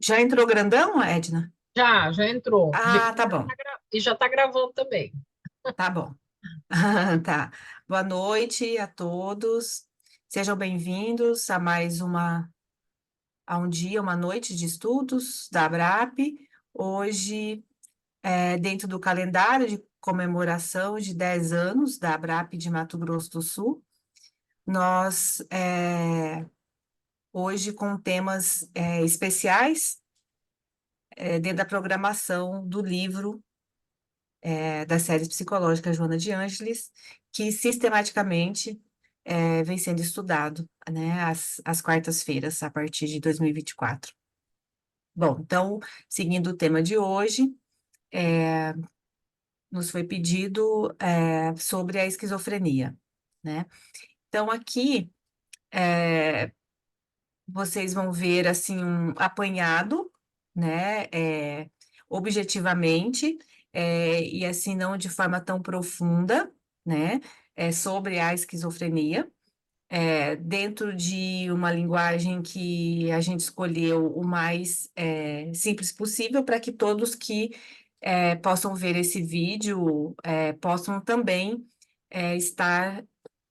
Já entrou grandão, Edna? Já entrou. Ah, tá bom, E já tá gravando também. tá bom. Tá. Boa noite a todos. Sejam bem-vindos a a um dia, uma noite de estudos da ABRAP. Hoje, dentro do calendário de comemoração de 10 anos da ABRAP de Mato Grosso do Sul, nós, hoje, com temas, especiais, dentro da programação do livro da série psicológica Joana de Ângeles, que sistematicamente vem sendo estudado, né, às quartas-feiras, a partir de 2024. Bom, então, seguindo o tema de hoje, é, nos foi pedido sobre a esquizofrenia, né? Então, aqui, vocês vão ver, assim, um apanhado, né, objetivamente, e assim, não de forma tão profunda, né, sobre a esquizofrenia, dentro de uma linguagem que a gente escolheu o mais simples possível, para que todos que possam ver esse vídeo possam também estar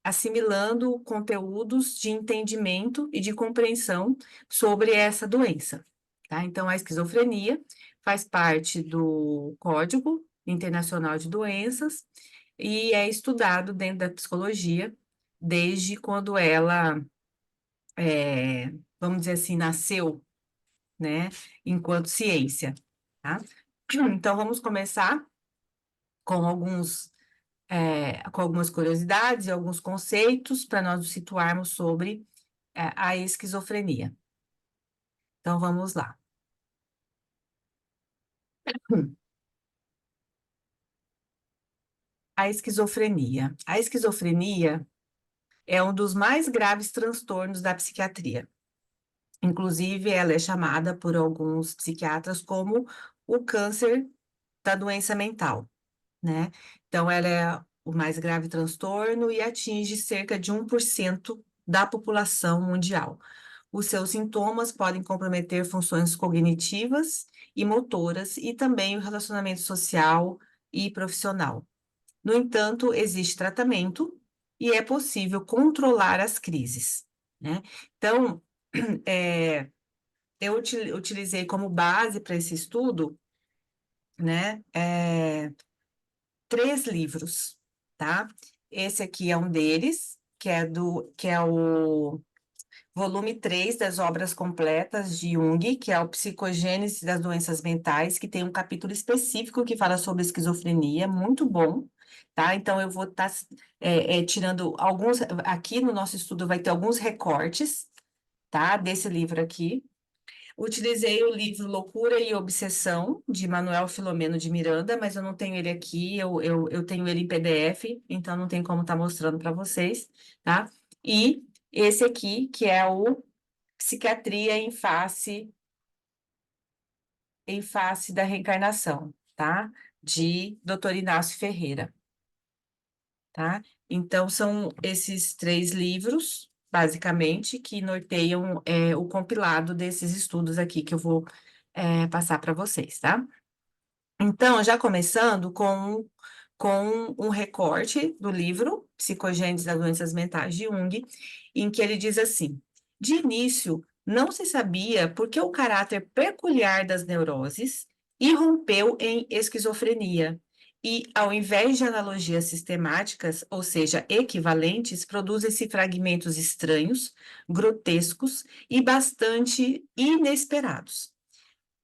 assimilando conteúdos de entendimento e de compreensão sobre essa doença, tá? Então, a esquizofrenia faz parte do Código Internacional de Doenças e é estudado dentro da psicologia desde quando ela, vamos dizer assim, nasceu, né, enquanto ciência, tá? Então, vamos começar com com algumas curiosidades e alguns conceitos para nós nos situarmos sobre a esquizofrenia. Então, vamos lá. A esquizofrenia. A esquizofrenia é um dos mais graves transtornos da psiquiatria. Inclusive, ela é chamada por alguns psiquiatras como o câncer da doença mental, né? Então, ela é o mais grave transtorno e atinge cerca de 1% da população mundial. Os seus sintomas podem comprometer funções cognitivas e motoras e também o relacionamento social e profissional. No entanto, existe tratamento e é possível controlar as crises, né? Então, é, eu utilizei como base para esse estudo, né, três livros, tá? Esse aqui é um deles, que é o volume 3 das obras completas de Jung, que é o Psicogênese das Doenças Mentais, que tem um capítulo específico que fala sobre esquizofrenia, muito bom, tá? Então, eu vou estar tirando alguns, aqui no nosso estudo vai ter alguns recortes, tá? Desse livro aqui. Utilizei o livro Loucura e Obsessão, de Manuel Filomeno de Miranda, mas eu não tenho ele aqui, eu tenho ele em PDF, então não tem como estar mostrando para vocês, tá? E esse aqui, que é o Psiquiatria em face da reencarnação, tá? De Dr. Inácio Ferreira, tá? Então, são esses três livros, basicamente, que norteiam o compilado desses estudos aqui que eu vou passar para vocês, tá? Então, já começando com um recorte do livro Psicogênese das Doenças Mentais de Jung, em que ele diz assim: de início, não se sabia por que o caráter peculiar das neuroses irrompeu em esquizofrenia. E, ao invés de analogias sistemáticas, ou seja, equivalentes, produzem-se fragmentos estranhos, grotescos e bastante inesperados.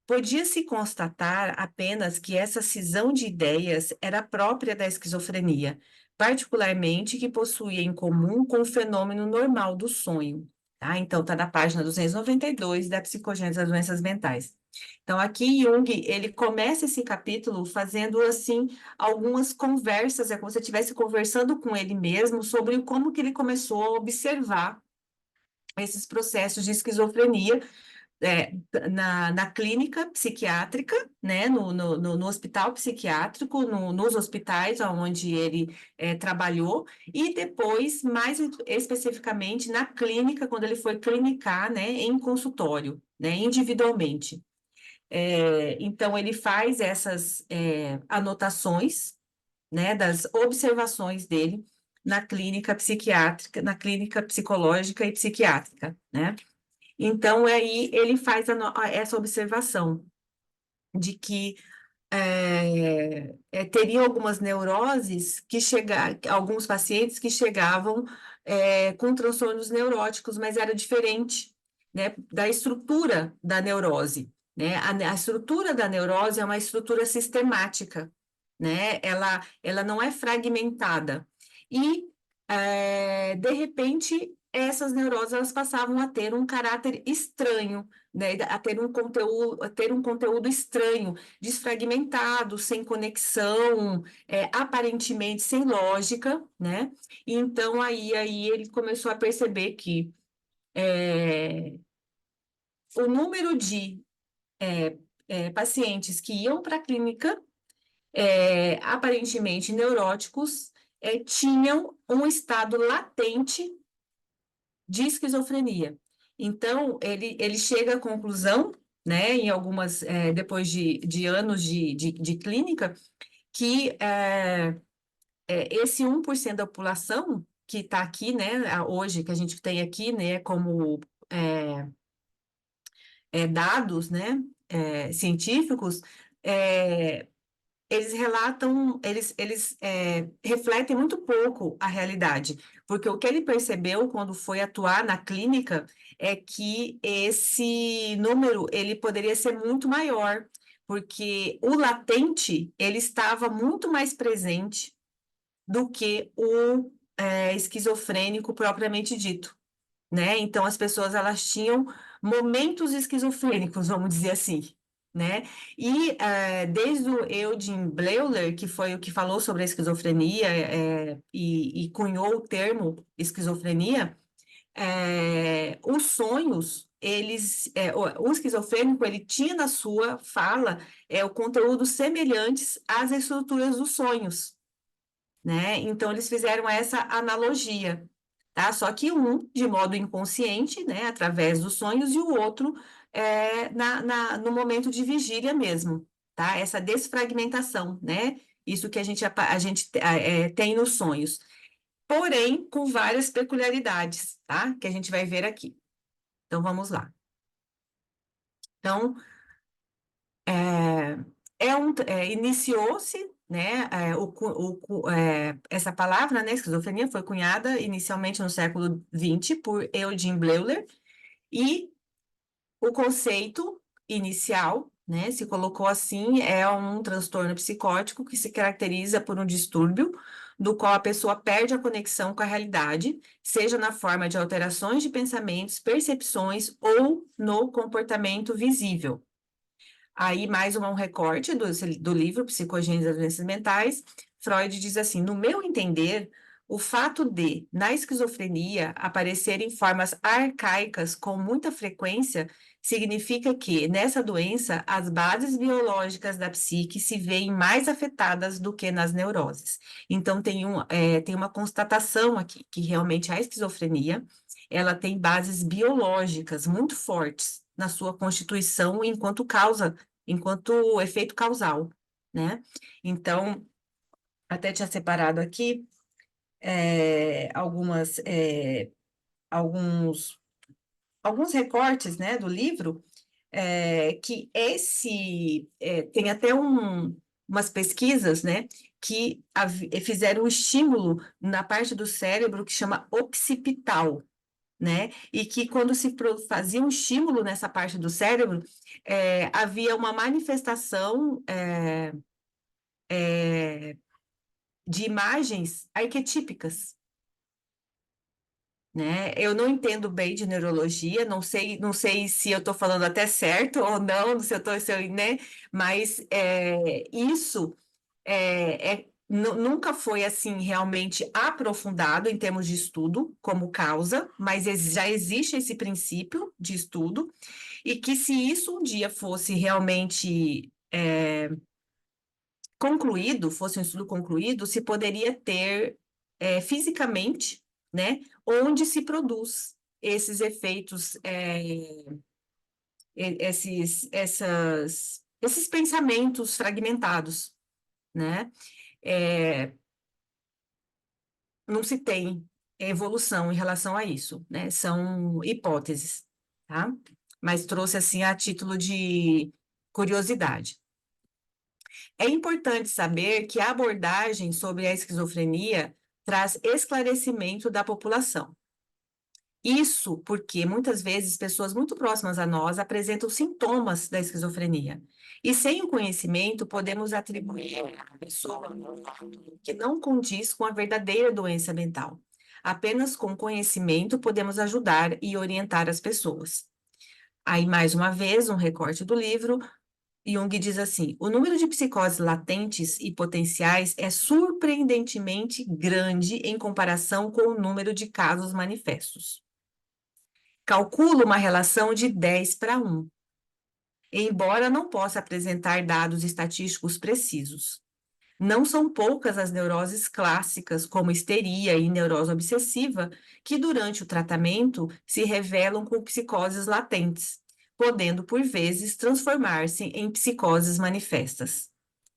Podia-se constatar apenas que essa cisão de ideias era própria da esquizofrenia, particularmente que possuía em comum com o fenômeno normal do sonho. Tá? Então, está na página 292 da Psicogênese das Doenças Mentais. Então, aqui Jung, ele começa esse capítulo fazendo, assim, algumas conversas, é como se estivesse conversando com ele mesmo sobre como que ele começou a observar esses processos de esquizofrenia na clínica psiquiátrica, né, no hospital psiquiátrico, nos hospitais onde ele trabalhou, e depois, mais especificamente, na clínica, quando ele foi clinicar, né, em consultório, né, individualmente. Então, ele faz essas anotações, né, das observações dele na clínica psiquiátrica, na clínica psicológica e psiquiátrica, né? Então, aí ele faz essa observação de que teriam algumas neuroses que alguns pacientes que chegavam com transtornos neuróticos, mas era diferente, né, da estrutura da neurose, né? A estrutura da neurose é uma estrutura sistemática, né? Ela não é fragmentada. E, de repente, essas neuroses elas passavam a ter um caráter estranho, né? A ter um conteúdo estranho, desfragmentado, sem conexão, aparentemente sem lógica, né? Então, aí ele começou a perceber que o número de pacientes que iam para a clínica, aparentemente neuróticos, tinham um estado latente de esquizofrenia. Então, ele chega à conclusão, né, em algumas, depois de anos de clínica, que esse 1% da população que está aqui, né, hoje, que a gente tem aqui, né, como dados, né, científicos, eles relatam, eles refletem muito pouco a realidade, porque o que ele percebeu quando foi atuar na clínica é que esse número ele poderia ser muito maior, porque o latente ele estava muito mais presente do que o esquizofrênico propriamente dito, né? Então as pessoas elas tinham momentos esquizofrênicos, vamos dizer assim, né? E desde o Eugene Bleuler, que foi o que falou sobre a esquizofrenia e cunhou o termo esquizofrenia, os sonhos, o esquizofrênico, ele tinha na sua fala o conteúdo semelhantes às estruturas dos sonhos, né? Então, eles fizeram essa analogia, tá? Só que um de modo inconsciente, né, através dos sonhos, e o outro no momento de vigília mesmo, tá? Essa desfragmentação, né? Isso que a gente tem nos sonhos. Porém, com várias peculiaridades, tá? Que a gente vai ver aqui. Então, vamos lá. Então, iniciou-se, né, essa palavra, né, esquizofrenia, foi cunhada inicialmente no século XX por Eugene Bleuler, e o conceito inicial, né, se colocou assim, é um transtorno psicótico que se caracteriza por um distúrbio do qual a pessoa perde a conexão com a realidade, seja na forma de alterações de pensamentos, percepções ou no comportamento visível. Aí, mais um recorte do livro Psicogênese das Doenças Mentais. Freud diz assim: no meu entender, o fato de, na esquizofrenia, aparecerem formas arcaicas com muita frequência, significa que, nessa doença, as bases biológicas da psique se veem mais afetadas do que nas neuroses. Então, tem uma constatação aqui, que realmente a esquizofrenia, ela tem bases biológicas muito fortes na sua constituição enquanto causa enquanto efeito causal, né? Então, até tinha separado aqui alguns, alguns recortes, né, do livro, que tem até umas pesquisas, né, que fizeram um estímulo na parte do cérebro que chama occipital, né? E que quando fazia um estímulo nessa parte do cérebro, havia uma manifestação de imagens arquetípicas, né? Eu não entendo bem de neurologia, não sei se eu estou falando até certo ou não, se eu, né? Mas isso nunca foi assim realmente aprofundado em termos de estudo como causa, mas já existe esse princípio de estudo, e que se isso um dia fosse realmente concluído, fosse um estudo concluído, se poderia ter fisicamente, né, onde se produz esses efeitos esses pensamentos fragmentados, né? Não se tem evolução em relação a isso, né? São hipóteses, tá? Mas trouxe assim a título de curiosidade. É importante saber que a abordagem sobre a esquizofrenia traz esclarecimento da população. Isso porque muitas vezes pessoas muito próximas a nós apresentam sintomas da esquizofrenia. E sem o conhecimento, podemos atribuir à pessoa um quadro que não condiz com a verdadeira doença mental. Apenas com conhecimento podemos ajudar e orientar as pessoas. Aí, mais uma vez, um recorte do livro. Jung diz assim: o número de psicoses latentes e potenciais é surpreendentemente grande em comparação com o número de casos manifestos. Calculo uma relação de 10 para 1, embora não possa apresentar dados estatísticos precisos. Não são poucas as neuroses clássicas, como histeria e neurose obsessiva, que durante o tratamento se revelam com psicoses latentes, podendo, por vezes, transformar-se em psicoses manifestas.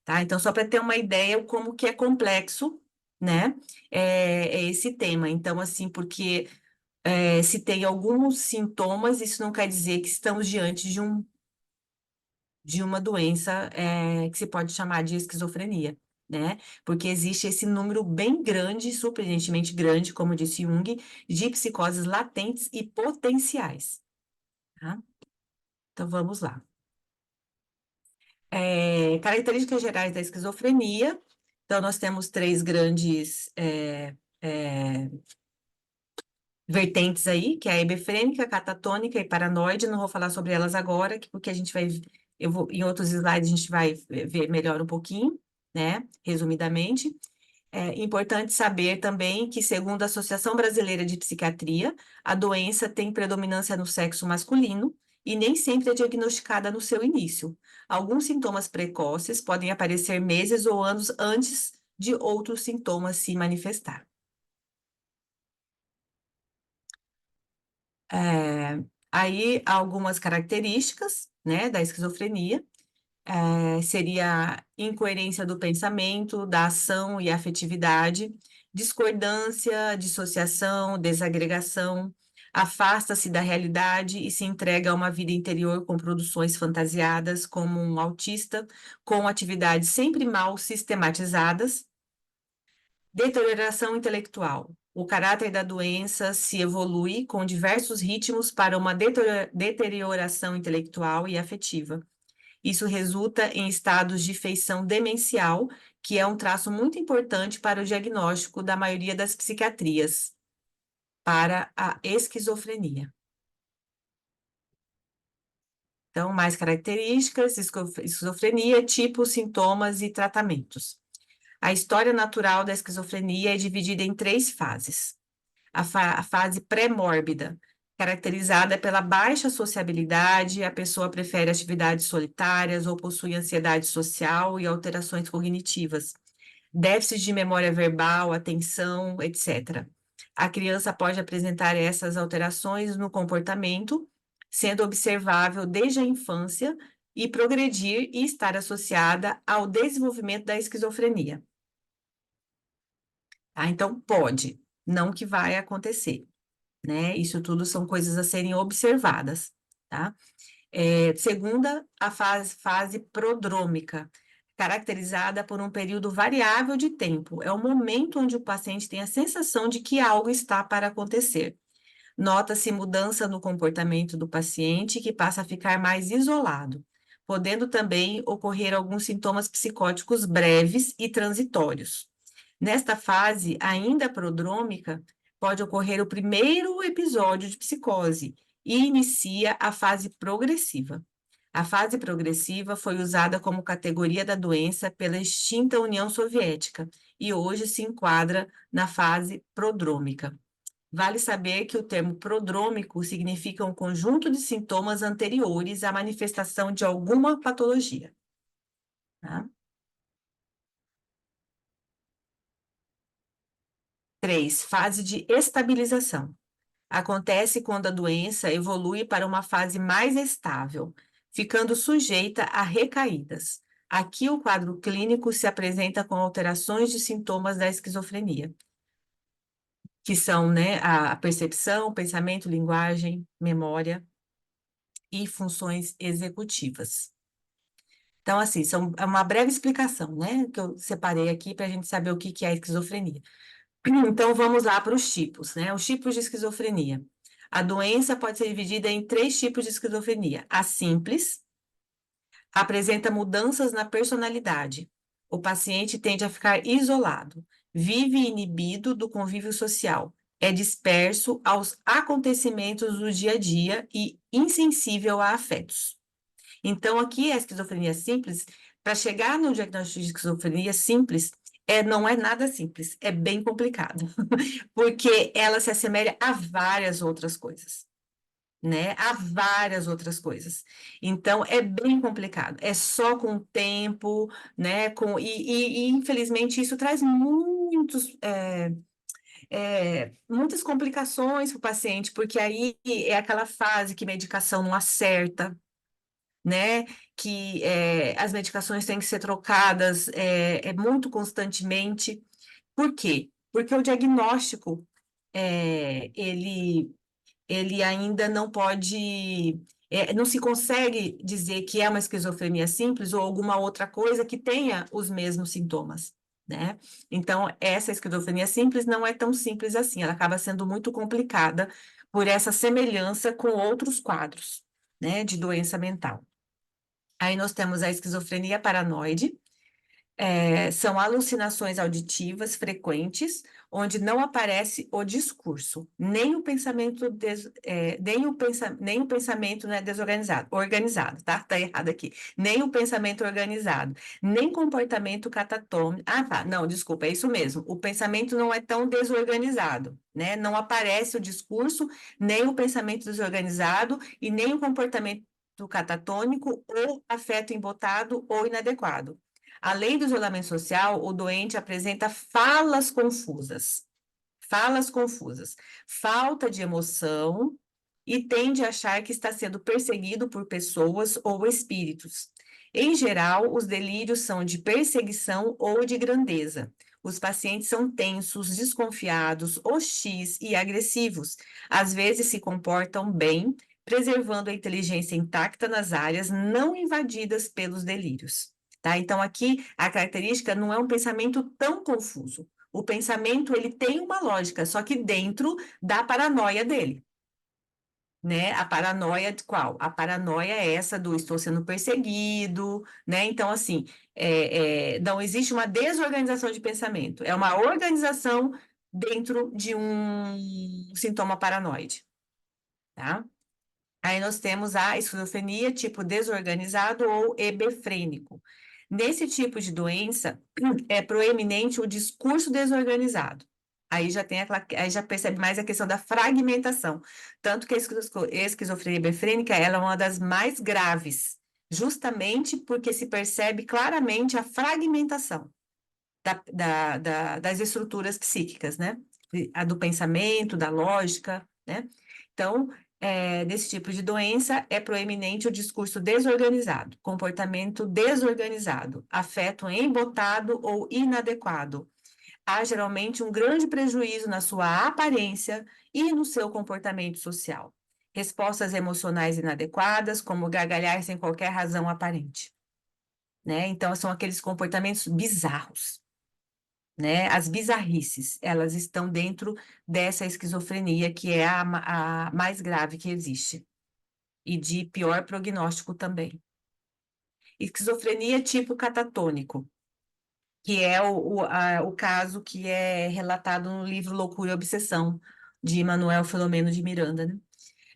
Tá? Então, só para ter uma ideia como que é complexo, né, é esse tema. Então, assim, porque se tem alguns sintomas, isso não quer dizer que estamos diante de uma doença que se pode chamar de esquizofrenia, né? Porque existe esse número bem grande, surpreendentemente grande, como disse Jung, de psicoses latentes e potenciais, tá? Então, vamos lá. Características gerais da esquizofrenia. Então, nós temos três grandes vertentes aí, que é a hebefrênica, catatônica e paranoide. Não vou falar sobre elas agora, porque a gente vai, em outros slides a gente vai ver melhor um pouquinho, né? Resumidamente. É importante saber também que, segundo a Associação Brasileira de Psiquiatria, a doença tem predominância no sexo masculino e nem sempre é diagnosticada no seu início. Alguns sintomas precoces podem aparecer meses ou anos antes de outros sintomas se manifestar. Aí, algumas características, né, da esquizofrenia. Seria incoerência do pensamento, da ação e afetividade, discordância, dissociação, desagregação, afasta-se da realidade e se entrega a uma vida interior com produções fantasiadas, como um autista, com atividades sempre mal sistematizadas. Deterioração intelectual. O caráter da doença se evolui com diversos ritmos para uma deterioração intelectual e afetiva. Isso resulta em estados de feição demencial, que é um traço muito importante para o diagnóstico da maioria das psiquiatrias, para a esquizofrenia. Então, mais características, esquizofrenia, tipos, sintomas e tratamentos. A história natural da esquizofrenia é dividida em três fases. A fase pré-mórbida, caracterizada pela baixa sociabilidade, a pessoa prefere atividades solitárias ou possui ansiedade social e alterações cognitivas, déficit de memória verbal, atenção, etc. A criança pode apresentar essas alterações no comportamento, sendo observável desde a infância e progredir e estar associada ao desenvolvimento da esquizofrenia. Tá? Então, pode, não que vai acontecer, né? Isso tudo são coisas a serem observadas, tá? Segunda, a fase prodrômica, caracterizada por um período variável de tempo. É o momento onde o paciente tem a sensação de que algo está para acontecer. Nota-se mudança no comportamento do paciente, que passa a ficar mais isolado, podendo também ocorrer alguns sintomas psicóticos breves e transitórios. Nesta fase, ainda prodrômica, pode ocorrer o primeiro episódio de psicose e inicia a fase progressiva. A fase progressiva foi usada como categoria da doença pela extinta União Soviética e hoje se enquadra na fase prodrômica. Vale saber que o termo prodrômico significa um conjunto de sintomas anteriores à manifestação de alguma patologia. Tá? 3. Fase de estabilização. Acontece quando a doença evolui para uma fase mais estável, ficando sujeita a recaídas. Aqui o quadro clínico se apresenta com alterações de sintomas da esquizofrenia, que são, né, a percepção, pensamento, linguagem, memória e funções executivas. Então, assim, é uma breve explicação, né, que eu separei aqui para a gente saber o que que é a esquizofrenia. Então, vamos lá para os tipos, né? Os tipos de esquizofrenia. A doença pode ser dividida em 3 tipos de esquizofrenia. A simples apresenta mudanças na personalidade. O paciente tende a ficar isolado, vive inibido do convívio social, é disperso aos acontecimentos do dia a dia e insensível a afetos. Então, aqui a esquizofrenia simples, para chegar no diagnóstico de esquizofrenia simples, não é nada simples, é bem complicado, porque ela se assemelha a várias outras coisas, né? A várias outras coisas. Então, é bem complicado, é só com o tempo, né? Infelizmente, isso traz muitas complicações para o paciente, porque aí é aquela fase que medicação não acerta, né? Que as medicações têm que ser trocadas muito constantemente. Por quê? Porque o diagnóstico ele ainda não pode, não se consegue dizer que é uma esquizofrenia simples ou alguma outra coisa que tenha os mesmos sintomas, né? Então, essa esquizofrenia simples não é tão simples assim, ela acaba sendo muito complicada por essa semelhança com outros quadros, né, de doença mental. Aí nós temos a esquizofrenia paranoide, são alucinações auditivas frequentes, onde não aparece o discurso, nem o pensamento, nem o pensamento, né, desorganizado, organizado, tá? Tá errado aqui. Nem o pensamento organizado, nem comportamento catatônico. Ah, tá, não, desculpa, é isso mesmo. O pensamento não é tão desorganizado, né? Não aparece o discurso, nem o pensamento desorganizado e nem o comportamento catatônico ou afeto embotado ou inadequado. Além do isolamento social, o doente apresenta falas confusas, falta de emoção e tende a achar que está sendo perseguido por pessoas ou espíritos. Em geral, os delírios são de perseguição ou de grandeza. Os pacientes são tensos, desconfiados, hostis e agressivos. Às vezes se comportam bem, preservando a inteligência intacta nas áreas não invadidas pelos delírios. Tá? Então, aqui a característica não é um pensamento tão confuso. O pensamento ele tem uma lógica, só que dentro da paranoia dele, né? A paranoia de qual? A paranoia é essa do estou sendo perseguido, né? Então, assim, não existe uma desorganização de pensamento, é uma organização dentro de um sintoma paranoide, tá? Aí nós temos a esquizofrenia tipo desorganizado ou hebefrênico. Nesse tipo de doença, é proeminente o discurso desorganizado. Aí já percebe mais a questão da fragmentação. Tanto que a esquizofrenia hebefrênica ela é uma das mais graves, justamente porque se percebe claramente a fragmentação das estruturas psíquicas, né? A do pensamento, da lógica, né? Então, desse tipo de doença, é proeminente o discurso desorganizado, comportamento desorganizado, afeto embotado ou inadequado. Há geralmente um grande prejuízo na sua aparência e no seu comportamento social. Respostas emocionais inadequadas, como gargalhar sem qualquer razão aparente. Né? Então, são aqueles comportamentos bizarros, né? As bizarrices, elas estão dentro dessa esquizofrenia, que é a mais grave que existe, e de pior prognóstico também. Esquizofrenia tipo catatônico, que é o caso que é relatado no livro Loucura e Obsessão, de Manuel Filomeno de Miranda, né?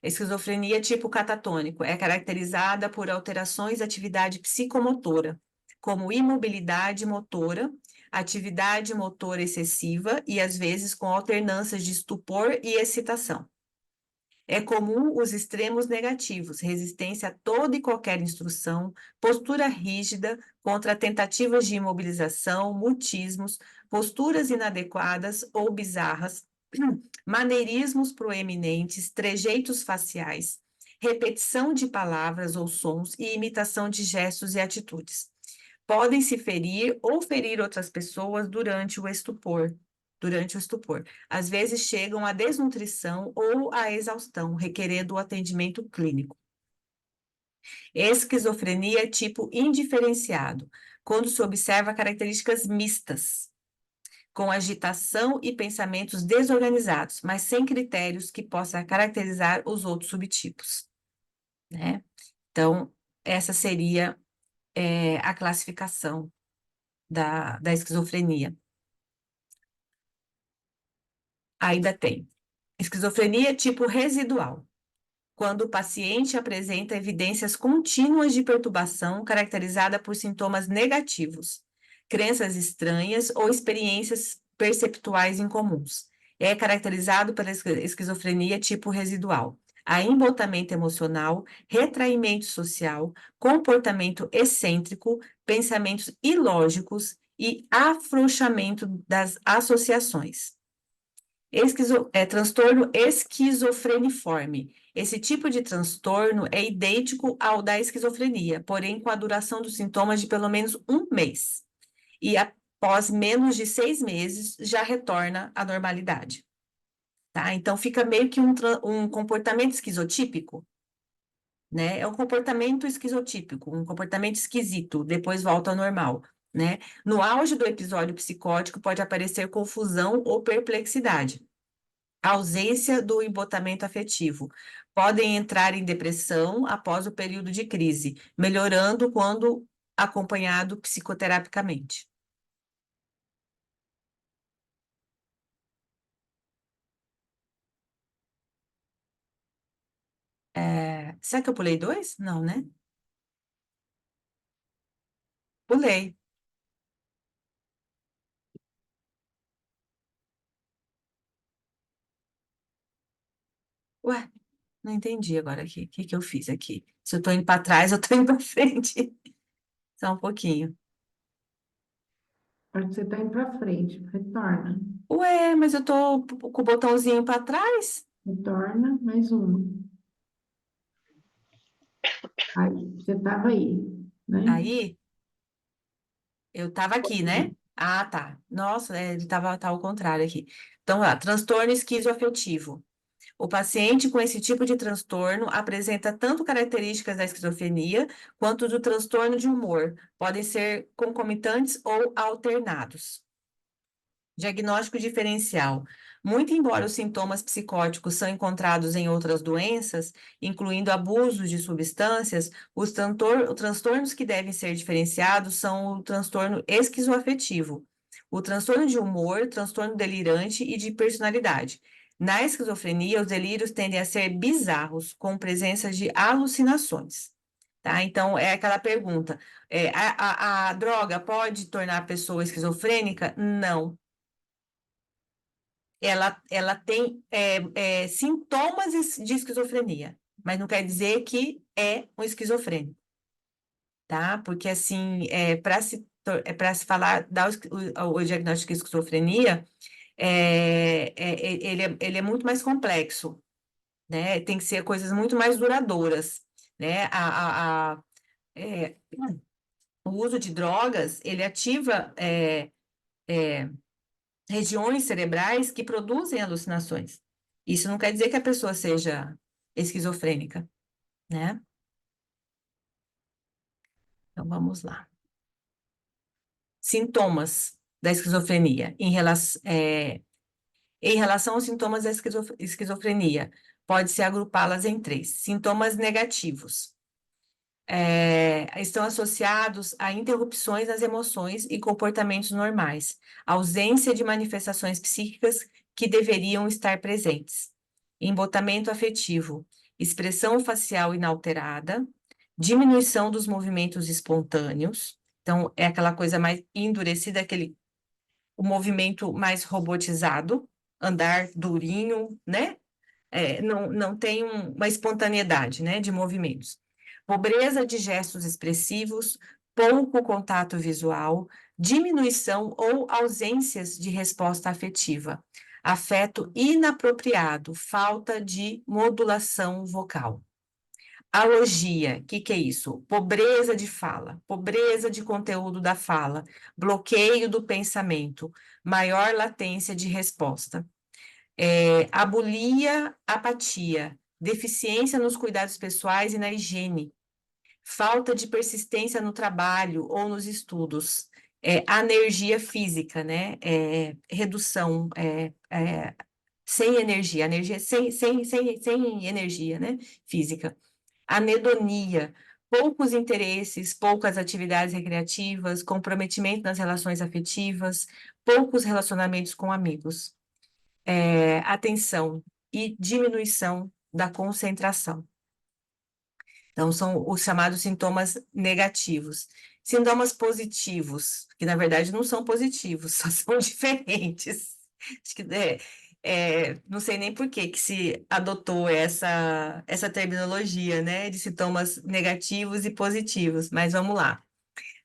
Esquizofrenia tipo catatônico é caracterizada por alterações da atividade psicomotora, como imobilidade motora, atividade motora excessiva e, às vezes, com alternâncias de estupor e excitação. É comum os extremos negativos, resistência a toda e qualquer instrução, postura rígida contra tentativas de imobilização, mutismos, posturas inadequadas ou bizarras, maneirismos proeminentes, trejeitos faciais, repetição de palavras ou sons e imitação de gestos e atitudes. Podem se ferir ou ferir outras pessoas durante o estupor. Às vezes chegam à desnutrição ou à exaustão, requerendo o atendimento clínico. Esquizofrenia tipo indiferenciado, quando se observa características mistas, com agitação e pensamentos desorganizados, mas sem critérios que possam caracterizar os outros subtipos, né? Então, essa seria a classificação da esquizofrenia. Ainda tem esquizofrenia tipo residual, quando o paciente apresenta evidências contínuas de perturbação caracterizada por sintomas negativos, crenças estranhas ou experiências perceptuais incomuns. É caracterizado pela esquizofrenia tipo residual. Há embotamento emocional, retraimento social, comportamento excêntrico, pensamentos ilógicos e afrouxamento das associações. Transtorno esquizofreniforme. Esse tipo de transtorno é idêntico ao da esquizofrenia, porém com a duração dos sintomas de pelo menos um mês. E após menos de 6 meses, já retorna à normalidade. Tá? Então, fica meio que um comportamento esquizotípico, né? É um comportamento esquizotípico, um comportamento esquisito, depois volta ao normal, né? No auge do episódio psicótico, pode aparecer confusão ou perplexidade. Ausência do embotamento afetivo. Podem entrar em depressão após o período de crise, melhorando quando acompanhado psicoterapicamente. Será que eu pulei dois? Não, né? Pulei. Ué, não entendi agora aqui. O que que eu fiz aqui? Se eu tô indo para trás, eu tô indo para frente. Só um pouquinho. Acho que você está indo para frente. Retorna. Ué, mas eu tô com o botãozinho para trás? Retorna, mais uma. Aí, você estava aí, né? Aí, eu tava aqui, né? Ah, tá. Nossa, ele tá ao contrário aqui. Então, lá, transtorno esquizoafetivo. O paciente com esse tipo de transtorno apresenta tanto características da esquizofrenia quanto do transtorno de humor. Podem ser concomitantes ou alternados. Diagnóstico diferencial. Muito embora os sintomas psicóticos são encontrados em outras doenças, incluindo abuso de substâncias, os transtornos que devem ser diferenciados são o transtorno esquizoafetivo, o transtorno de humor, transtorno delirante e de personalidade. Na esquizofrenia, os delírios tendem a ser bizarros, com presença de alucinações. Tá? Então, é aquela pergunta: a droga pode tornar a pessoa esquizofrênica? Não. Ela tem sintomas de esquizofrenia, mas não quer dizer que é um esquizofrênico, tá? Porque, assim, para se falar, dar o diagnóstico de esquizofrenia, ele é muito mais complexo, né? Tem que ser coisas muito mais duradouras, né? É, o uso de drogas, ele ativa regiões cerebrais que produzem alucinações. Isso não quer dizer que a pessoa seja esquizofrênica, né? Então vamos lá. Sintomas da esquizofrenia. Em relação aos sintomas da esquizofrenia, pode-se agrupá-las em 3. Sintomas negativos. Estão associados a interrupções nas emoções e comportamentos normais, ausência de manifestações psíquicas que deveriam estar presentes, embotamento afetivo, expressão facial inalterada, diminuição dos movimentos espontâneos, então é aquela coisa mais endurecida, o movimento mais robotizado, andar durinho, né? Não tem uma espontaneidade, né, de movimentos. Pobreza de gestos expressivos, pouco contato visual, diminuição ou ausências de resposta afetiva. afeto inapropriado, falta de modulação vocal. Alogia, o que é isso? Pobreza de fala, pobreza de conteúdo da fala, bloqueio do pensamento, maior latência de resposta. Abulia, apatia, deficiência nos cuidados pessoais e na higiene, falta de persistência no trabalho ou nos estudos, anergia física, né? Redução, sem energia, sem energia, né? Física. Anedonia, poucos interesses, poucas atividades recreativas, comprometimento nas relações afetivas, poucos relacionamentos com amigos. Atenção e diminuição da concentração. Então, são os chamados sintomas negativos. Sintomas positivos, que na verdade não são positivos, só são diferentes. Acho que não sei nem por que se adotou essa terminologia, né, de sintomas negativos e positivos, mas vamos lá.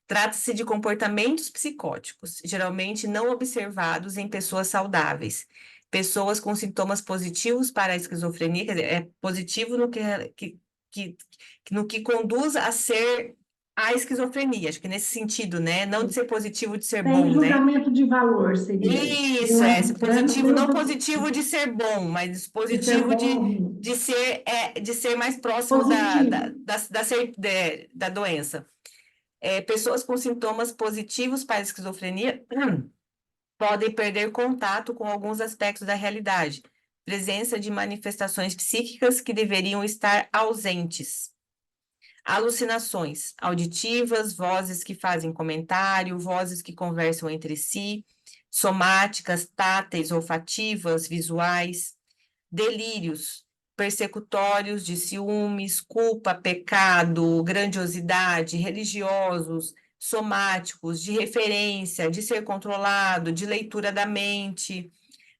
Trata-se de comportamentos psicóticos, geralmente não observados em pessoas saudáveis. Pessoas com sintomas positivos para a esquizofrenia, quer dizer, é positivo no que conduz a ser a esquizofrenia, acho que nesse sentido, né? Não de ser positivo, de ser Sem bom, né? julgamento de valor seria. Isso, positivo, não positivo de ser bom, mas de ser positivo bom, de ser mais próximo positivo. da doença. Pessoas com sintomas positivos para a esquizofrenia podem perder contato com alguns aspectos da realidade, presença de manifestações psíquicas que deveriam estar ausentes. Alucinações auditivas, vozes que fazem comentário, vozes que conversam entre si, somáticas, táteis, olfativas, visuais, delírios persecutórios de ciúmes, culpa, pecado, grandiosidade, religiosos, somáticos, de referência, de ser controlado, de leitura da mente,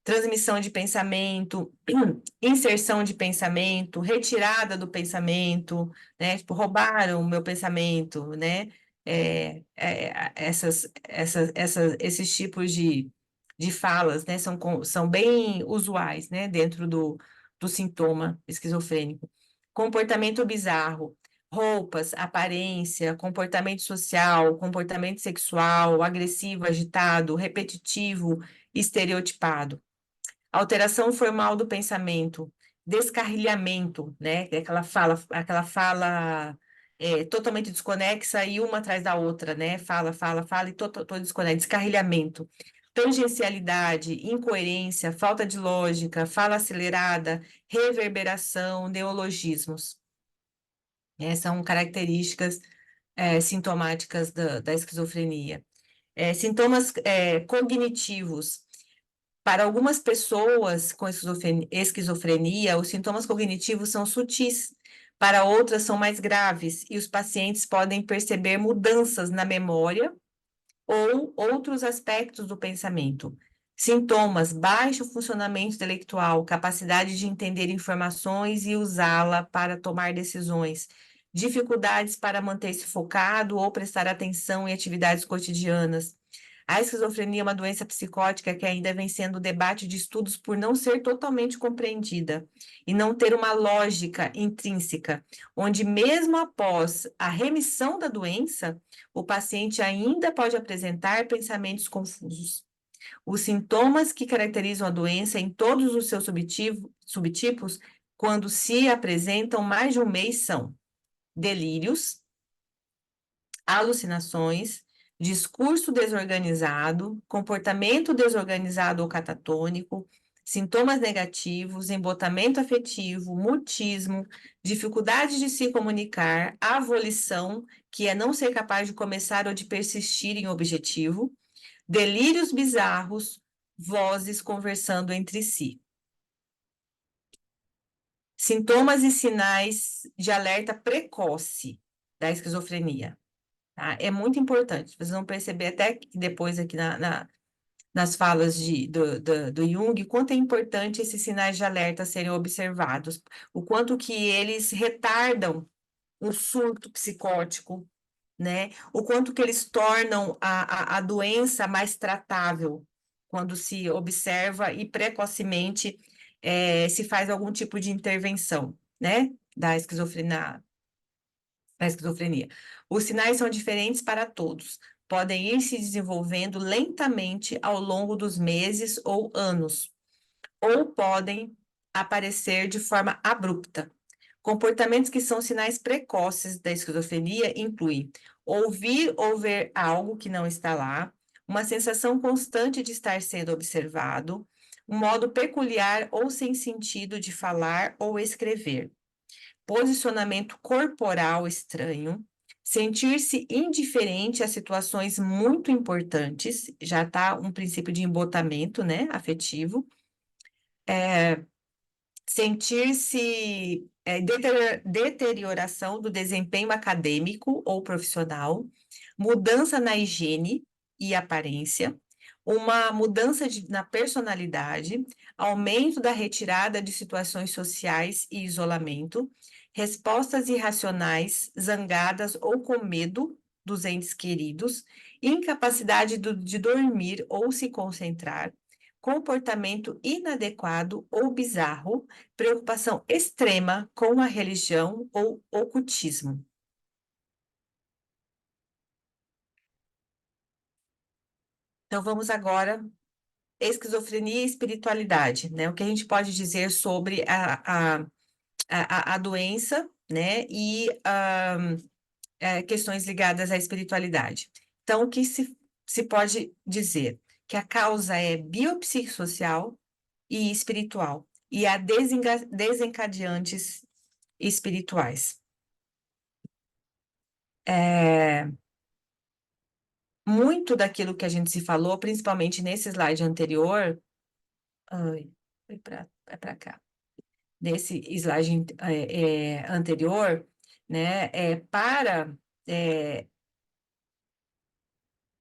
transmissão de pensamento, inserção de pensamento, retirada do pensamento, né? Tipo, roubaram o meu pensamento, né? Esses tipos de falas, né? São bem usuais, né? Dentro do sintoma esquizofrênico. Comportamento bizarro, roupas, aparência, comportamento social, comportamento sexual, agressivo, agitado, repetitivo, estereotipado. Alteração formal do pensamento, descarrilhamento, né? Aquela fala totalmente desconexa e uma atrás da outra, né? Fala e todo desconexo, descarrilhamento. Tangencialidade, incoerência, falta de lógica, fala acelerada, reverberação, neologismos. São características sintomáticas da esquizofrenia. Sintomas cognitivos. Para algumas pessoas com esquizofrenia, os sintomas cognitivos são sutis, para outras são mais graves, e os pacientes podem perceber mudanças na memória ou outros aspectos do pensamento. Sintomas: baixo funcionamento intelectual, capacidade de entender informações e usá-la para tomar decisões, dificuldades para manter-se focado ou prestar atenção em atividades cotidianas. A esquizofrenia é uma doença psicótica que ainda vem sendo debate de estudos por não ser totalmente compreendida e não ter uma lógica intrínseca, onde mesmo após a remissão da doença, o paciente ainda pode apresentar pensamentos confusos. Os sintomas que caracterizam a doença em todos os seus subtipos, quando se apresentam mais de um mês, são delírios, alucinações, discurso desorganizado, comportamento desorganizado ou catatônico, sintomas negativos, embotamento afetivo, mutismo, dificuldade de se comunicar, avolição, que é não ser capaz de começar ou de persistir em objetivo, delírios bizarros, vozes conversando entre si. Sintomas e sinais de alerta precoce da esquizofrenia. Tá? É muito importante. Vocês vão perceber até que depois aqui nas falas do Jung, quanto é importante esses sinais de alerta serem observados, o quanto que eles retardam um surto psicótico, né? O quanto que eles tornam a doença mais tratável, quando se observa e precocemente se faz algum tipo de intervenção, né, da esquizofrenia. Os sinais são diferentes para todos, podem ir se desenvolvendo lentamente ao longo dos meses ou anos, ou podem aparecer de forma abrupta. Comportamentos que são sinais precoces da esquizofrenia incluem ouvir ou ver algo que não está lá, uma sensação constante de estar sendo observado, um modo peculiar ou sem sentido de falar ou escrever, posicionamento corporal estranho, sentir-se indiferente a situações muito importantes, já está um princípio de embotamento, né, afetivo, sentir-se deterioração do desempenho acadêmico ou profissional, mudança na higiene e aparência, uma mudança na personalidade, aumento da retirada de situações sociais e isolamento, respostas irracionais, zangadas ou com medo dos entes queridos, incapacidade de dormir ou se concentrar, comportamento inadequado ou bizarro, preocupação extrema com a religião ou ocultismo. Então, vamos agora, esquizofrenia e espiritualidade, né? O que a gente pode dizer sobre a doença, né? E questões ligadas à espiritualidade. Então, o que se pode dizer? Que a causa é biopsicossocial e espiritual, e há desencadeantes espirituais. Muito daquilo que a gente se falou, principalmente nesse slide anterior, ai, foi para cá, nesse slide anterior, né, para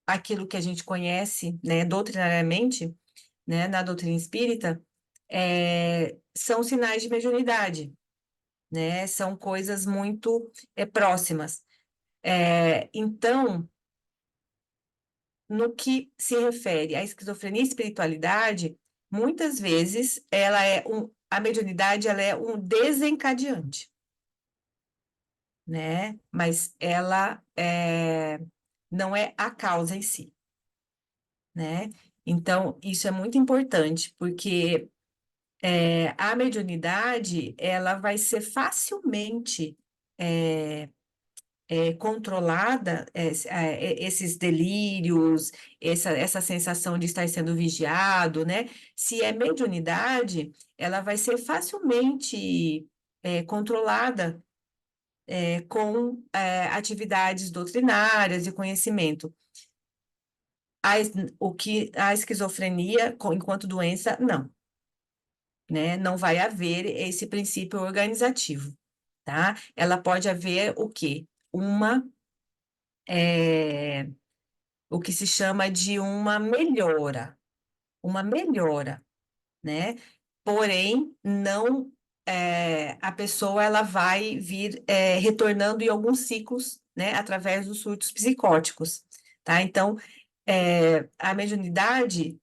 aquilo que a gente conhece, né, doutrinariamente, né, na doutrina espírita, são sinais de mediunidade, né, são coisas muito próximas. Então, no que se refere à esquizofrenia e espiritualidade, muitas vezes a mediunidade ela é um desencadeante, né? Mas ela não é a causa em si, né? Então, isso é muito importante, porque a mediunidade ela vai ser facilmente controlada, esses delírios, essa sensação de estar sendo vigiado, né? Se é mediunidade, ela vai ser facilmente controlada com atividades doutrinárias e conhecimento. O que a esquizofrenia, enquanto doença, não, né? Não vai haver esse princípio organizativo, tá? Ela pode haver o quê? O que se chama de uma melhora, né? Porém, não a pessoa ela vai vir retornando em alguns ciclos, né? Através dos surtos psicóticos, tá? Então, a mediunidade,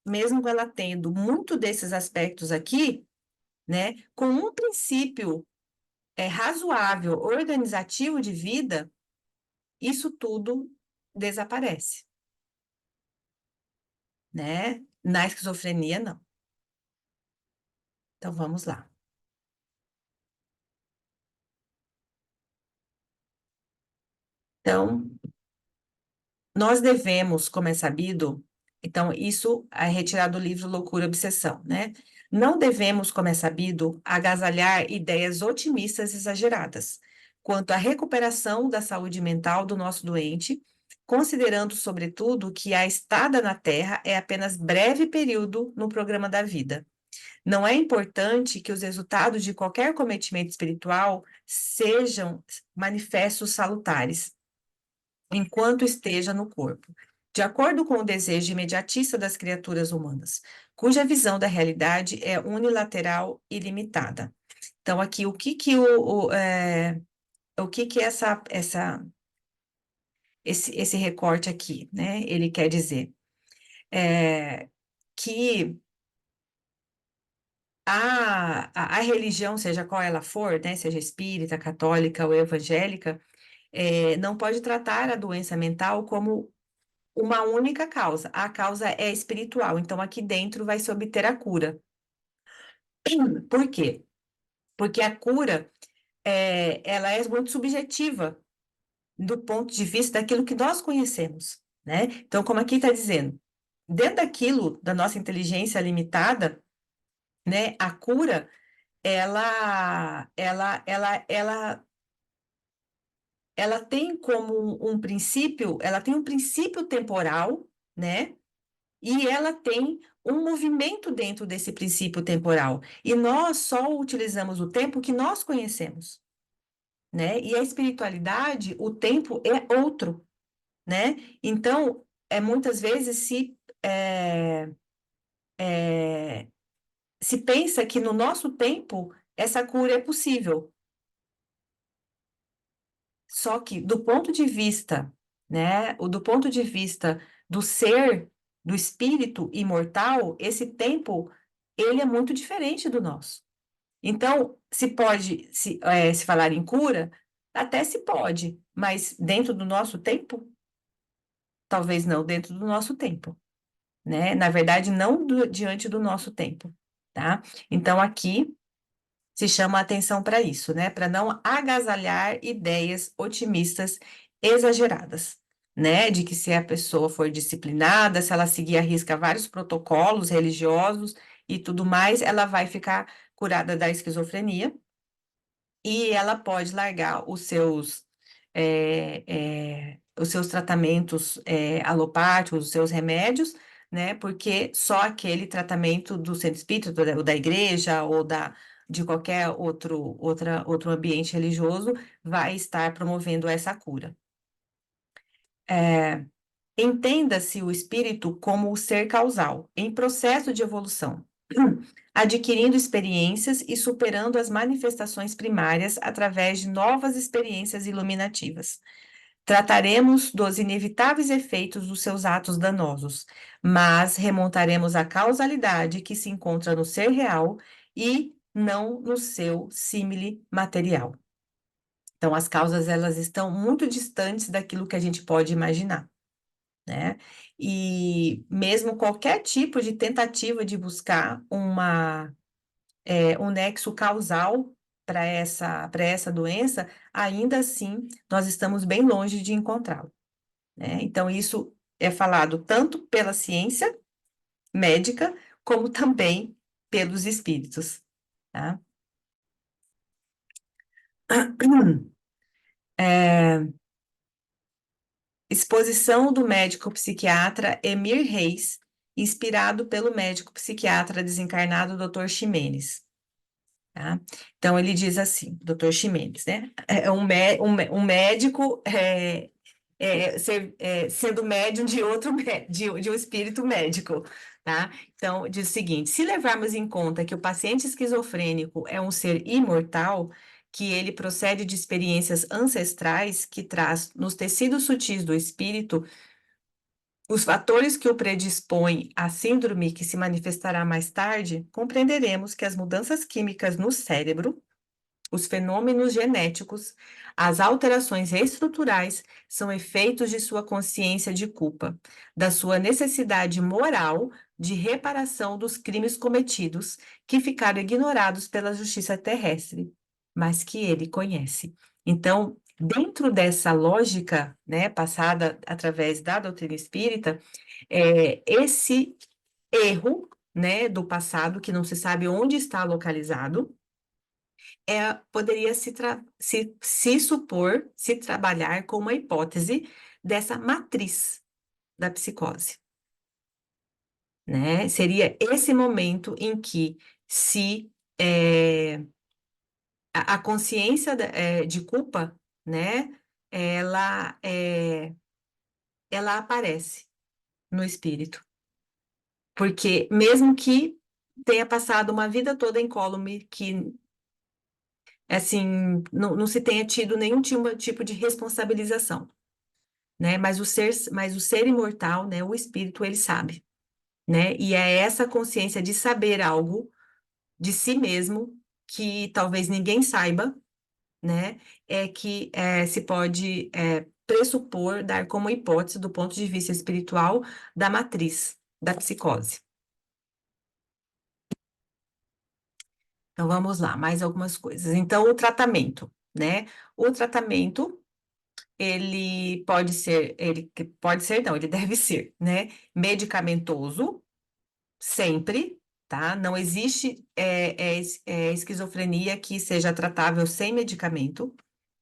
mesmo ela tendo muito desses aspectos aqui, né? Com um princípio razoável, organizativo de vida, isso tudo desaparece, né? Na esquizofrenia, não. Então, vamos lá. Então, nós devemos, como é sabido, então, isso é retirado do livro Loucura e Obsessão, né? Não devemos, como é sabido, agasalhar ideias otimistas exageradas quanto à recuperação da saúde mental do nosso doente, considerando, sobretudo, que a estada na Terra é apenas breve período no programa da vida. Não é importante que os resultados de qualquer cometimento espiritual sejam manifestos salutares, enquanto esteja no corpo, de acordo com o desejo imediatista das criaturas humanas, cuja visão da realidade é unilateral e limitada. Então, aqui, o que que esse recorte aqui, né, ele quer dizer? que a religião, seja qual ela for, né, seja espírita, católica ou evangélica, não pode tratar a doença mental como uma única causa. A causa é espiritual, então aqui dentro vai se obter a cura. Por quê? Porque a cura, ela é muito subjetiva do ponto de vista daquilo que nós conhecemos, né? Então, como aqui está dizendo, dentro daquilo da nossa inteligência limitada, né, a cura, ela tem como um princípio, ela tem um princípio temporal, né? E ela tem um movimento dentro desse princípio temporal. E nós só utilizamos o tempo que nós conhecemos, né? E a espiritualidade, o tempo é outro, né? Então, muitas vezes se pensa que no nosso tempo essa cura é possível. Só que do ponto de vista, né, do ponto de vista do ser, do espírito imortal, esse tempo, ele é muito diferente do nosso. Então, se pode se falar em cura, até se pode, mas dentro do nosso tempo, talvez não dentro do nosso tempo, né? Na verdade, não diante do nosso tempo, tá? Então, aqui se chama a atenção para isso, né? Para não agasalhar ideias otimistas exageradas, né? De que se a pessoa for disciplinada, se ela seguir à risca vários protocolos religiosos e tudo mais, ela vai ficar curada da esquizofrenia e ela pode largar os seus tratamentos alopáticos, os seus remédios, né? Porque só aquele tratamento do centro espírita, ou da igreja, ou de qualquer outro ambiente religioso, vai estar promovendo essa cura. Entenda-se o espírito como o ser causal, em processo de evolução, adquirindo experiências e superando as manifestações primárias através de novas experiências iluminativas. Trataremos dos inevitáveis efeitos dos seus atos danosos, mas remontaremos à causalidade que se encontra no ser real e não no seu símile material. Então, as causas, elas estão muito distantes daquilo que a gente pode imaginar, né? E mesmo qualquer tipo de tentativa de buscar um nexo causal para essa doença, ainda assim, nós estamos bem longe de encontrá-lo, né? Então, isso é falado tanto pela ciência médica, como também pelos espíritos, tá? Exposição do médico psiquiatra Emir Reis, inspirado pelo médico psiquiatra desencarnado Dr. Ximenes. Tá? Então, ele diz assim, Dr. Ximenes, né? Um médico sendo médium de de um espírito médico, tá? Então, diz o seguinte: se levarmos em conta que o paciente esquizofrênico é um ser imortal, que ele procede de experiências ancestrais que traz nos tecidos sutis do espírito os fatores que o predispõem à síndrome que se manifestará mais tarde, compreenderemos que as mudanças químicas no cérebro, os fenômenos genéticos, as alterações estruturais são efeitos de sua consciência de culpa, da sua necessidade moral de reparação dos crimes cometidos, que ficaram ignorados pela justiça terrestre, mas que ele conhece. Então, dentro dessa lógica, né, passada através da doutrina espírita, esse erro, né, do passado, que não se sabe onde está localizado, poderia se supor, se trabalhar com uma hipótese dessa matriz da psicose, né? Seria esse momento em que se a consciência de culpa, né? Ela aparece no espírito, porque mesmo que tenha passado uma vida toda incólume, que assim, não se tenha tido nenhum tipo de responsabilização, né? Mas o ser imortal, né? O espírito, ele sabe. né? E é essa consciência de saber algo de si mesmo que talvez ninguém saiba, né? É que se pode pressupor, dar como hipótese do ponto de vista espiritual da matriz da psicose. Então vamos lá, mais algumas coisas. Então o tratamento, né? O tratamento não, ele deve ser, né? Medicamentoso sempre, tá? Não existe esquizofrenia que seja tratável sem medicamento,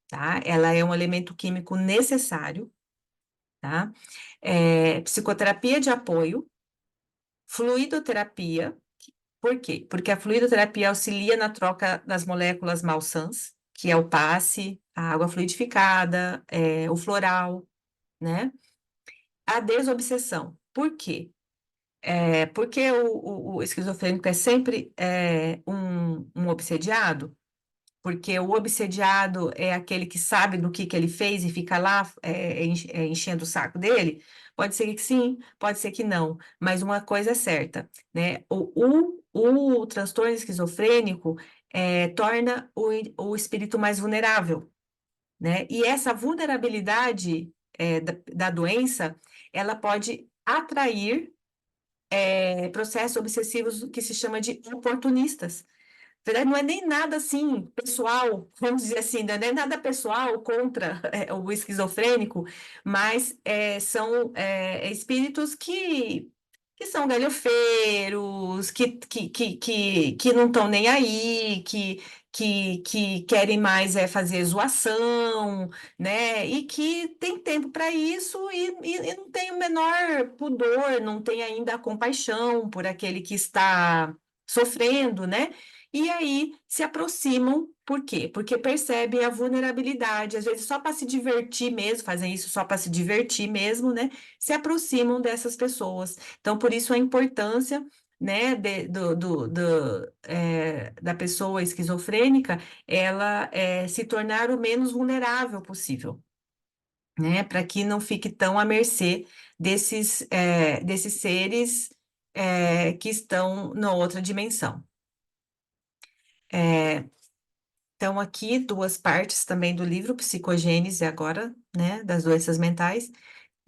tá? Ela é um elemento químico necessário, tá? Psicoterapia de apoio, fluidoterapia. Por quê? Porque a fluidoterapia auxilia na troca das moléculas malsãs, que é o passe, a água fluidificada, o floral, né? A desobsessão. Por quê? Porque o esquizofrênico é sempre um obsediado? Porque o obsediado é aquele que sabe do que ele fez e fica lá enchendo o saco dele? Pode ser que sim, pode ser que não, mas uma coisa é certa, né? O transtorno esquizofrênico torna o espírito mais vulnerável, né? E essa vulnerabilidade da doença, ela pode atrair processos obsessivos que se chama de oportunistas. Na verdade, não é nem nada assim pessoal, vamos dizer assim, não é nem nada pessoal contra o esquizofrênico, mas são espíritos que são galhofeiros, que não estão nem aí, que querem mais fazer zoação, né? E que tem tempo para isso e não tem o menor pudor, não tem ainda a compaixão por aquele que está sofrendo, né? E aí se aproximam, por quê? Porque percebem a vulnerabilidade, às vezes só para se divertir mesmo, fazem isso só para se divertir mesmo, né? Se aproximam dessas pessoas. Então, por isso a importância, né, da pessoa esquizofrênica, ela se tornar o menos vulnerável possível, né? Para que não fique tão à mercê desses seres que estão na outra dimensão. Então, aqui, duas partes também do livro, Psicogênese agora, né, das doenças mentais.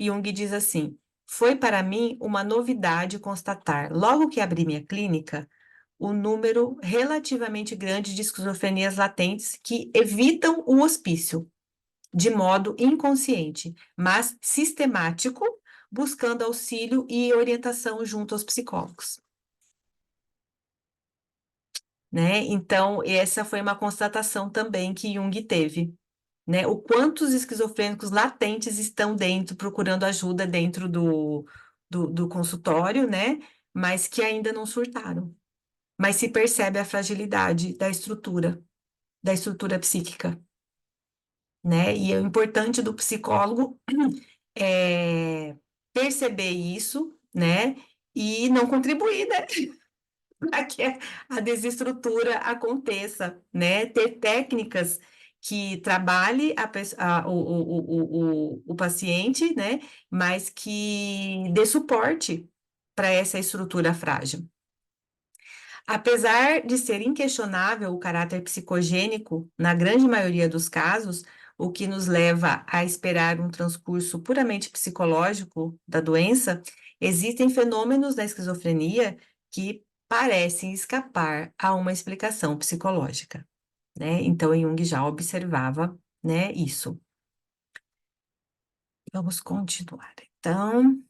Jung diz assim: foi para mim uma novidade constatar, logo que abri minha clínica, o número relativamente grande de esquizofrenias latentes que evitam o hospício, de modo inconsciente, mas sistemático, buscando auxílio e orientação junto aos psicólogos. Né? Então, essa foi uma constatação também que Jung teve, né? O quanto os esquizofrênicos latentes estão dentro, procurando ajuda dentro do consultório, né? Mas que ainda não surtaram. Mas se percebe a fragilidade da estrutura psíquica, né? E é importante do psicólogo é perceber isso, né? E não contribuir, né? Para que a desestrutura aconteça, né? Ter técnicas que trabalhe o paciente, né? Mas que dê suporte para essa estrutura frágil. Apesar de ser inquestionável o caráter psicogênico, na grande maioria dos casos, o que nos leva a esperar um transcurso puramente psicológico da doença, existem fenômenos da esquizofrenia que parecem escapar a uma explicação psicológica, né? Então, Jung já observava, né, isso. Vamos continuar. Então,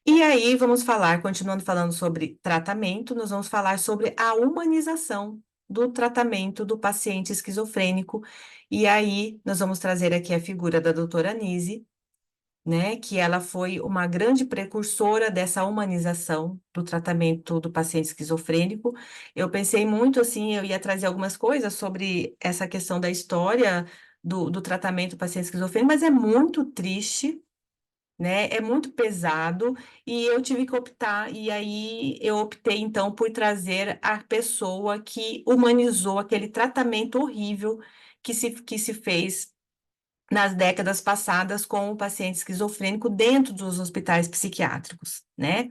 e aí, vamos falar, continuando falando sobre tratamento, nós vamos falar sobre a humanização do tratamento do paciente esquizofrênico. E aí, nós vamos trazer aqui a figura da doutora Nise, né, que ela foi uma grande precursora dessa humanização do tratamento do paciente esquizofrênico. Eu pensei muito assim, eu ia trazer algumas coisas sobre essa questão da história do tratamento do paciente esquizofrênico, mas é muito triste, né? É muito pesado e eu tive que optar, e aí eu optei então por trazer a pessoa que humanizou aquele tratamento horrível que se fez nas décadas passadas com o paciente esquizofrênico dentro dos hospitais psiquiátricos, né?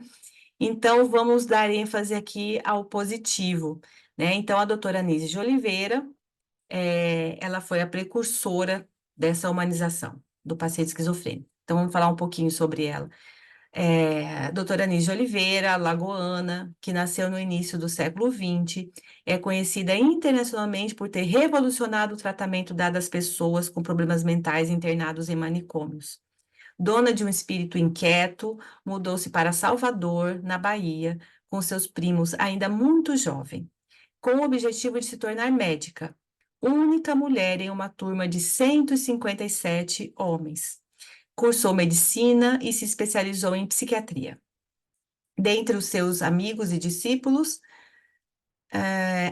Então, vamos dar ênfase aqui ao positivo, né? Então, a doutora Anísia de Oliveira, ela foi a precursora dessa humanização do paciente esquizofrênico. Então, vamos falar um pouquinho sobre ela. Doutora Anísia de Oliveira, lagoana, que nasceu no início do século XX, é conhecida internacionalmente por ter revolucionado o tratamento dado às pessoas com problemas mentais internados em manicômios. Dona de um espírito inquieto, mudou-se para Salvador, na Bahia, com seus primos ainda muito jovem, com o objetivo de se tornar médica, única mulher em uma turma de 157 homens. Cursou medicina e se especializou em psiquiatria. Dentre os seus amigos e discípulos,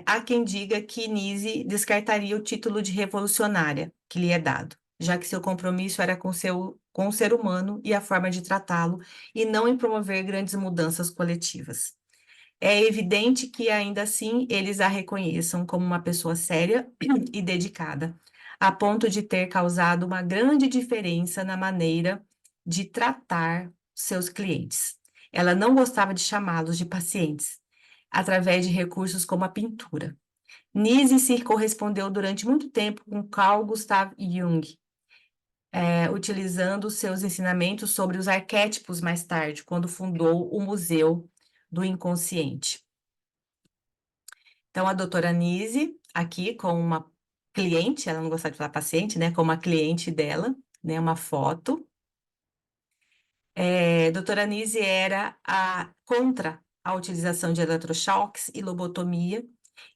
há quem diga que Nise descartaria o título de revolucionária que lhe é dado, já que seu compromisso era com o ser humano e a forma de tratá-lo, e não em promover grandes mudanças coletivas. É evidente que, ainda assim, eles a reconheçam como uma pessoa séria e dedicada, a ponto de ter causado uma grande diferença na maneira de tratar seus clientes. Ela não gostava de chamá-los de pacientes, através de recursos como a pintura. Nise se correspondeu durante muito tempo com Carl Gustav Jung, utilizando seus ensinamentos sobre os arquétipos mais tarde, quando fundou o Museu do Inconsciente. Então, a doutora Nise, aqui com uma cliente, ela não gostava de falar paciente, né? Com uma cliente dela, né? Uma foto. Doutora Nise era contra a utilização de eletrochoques e lobotomia,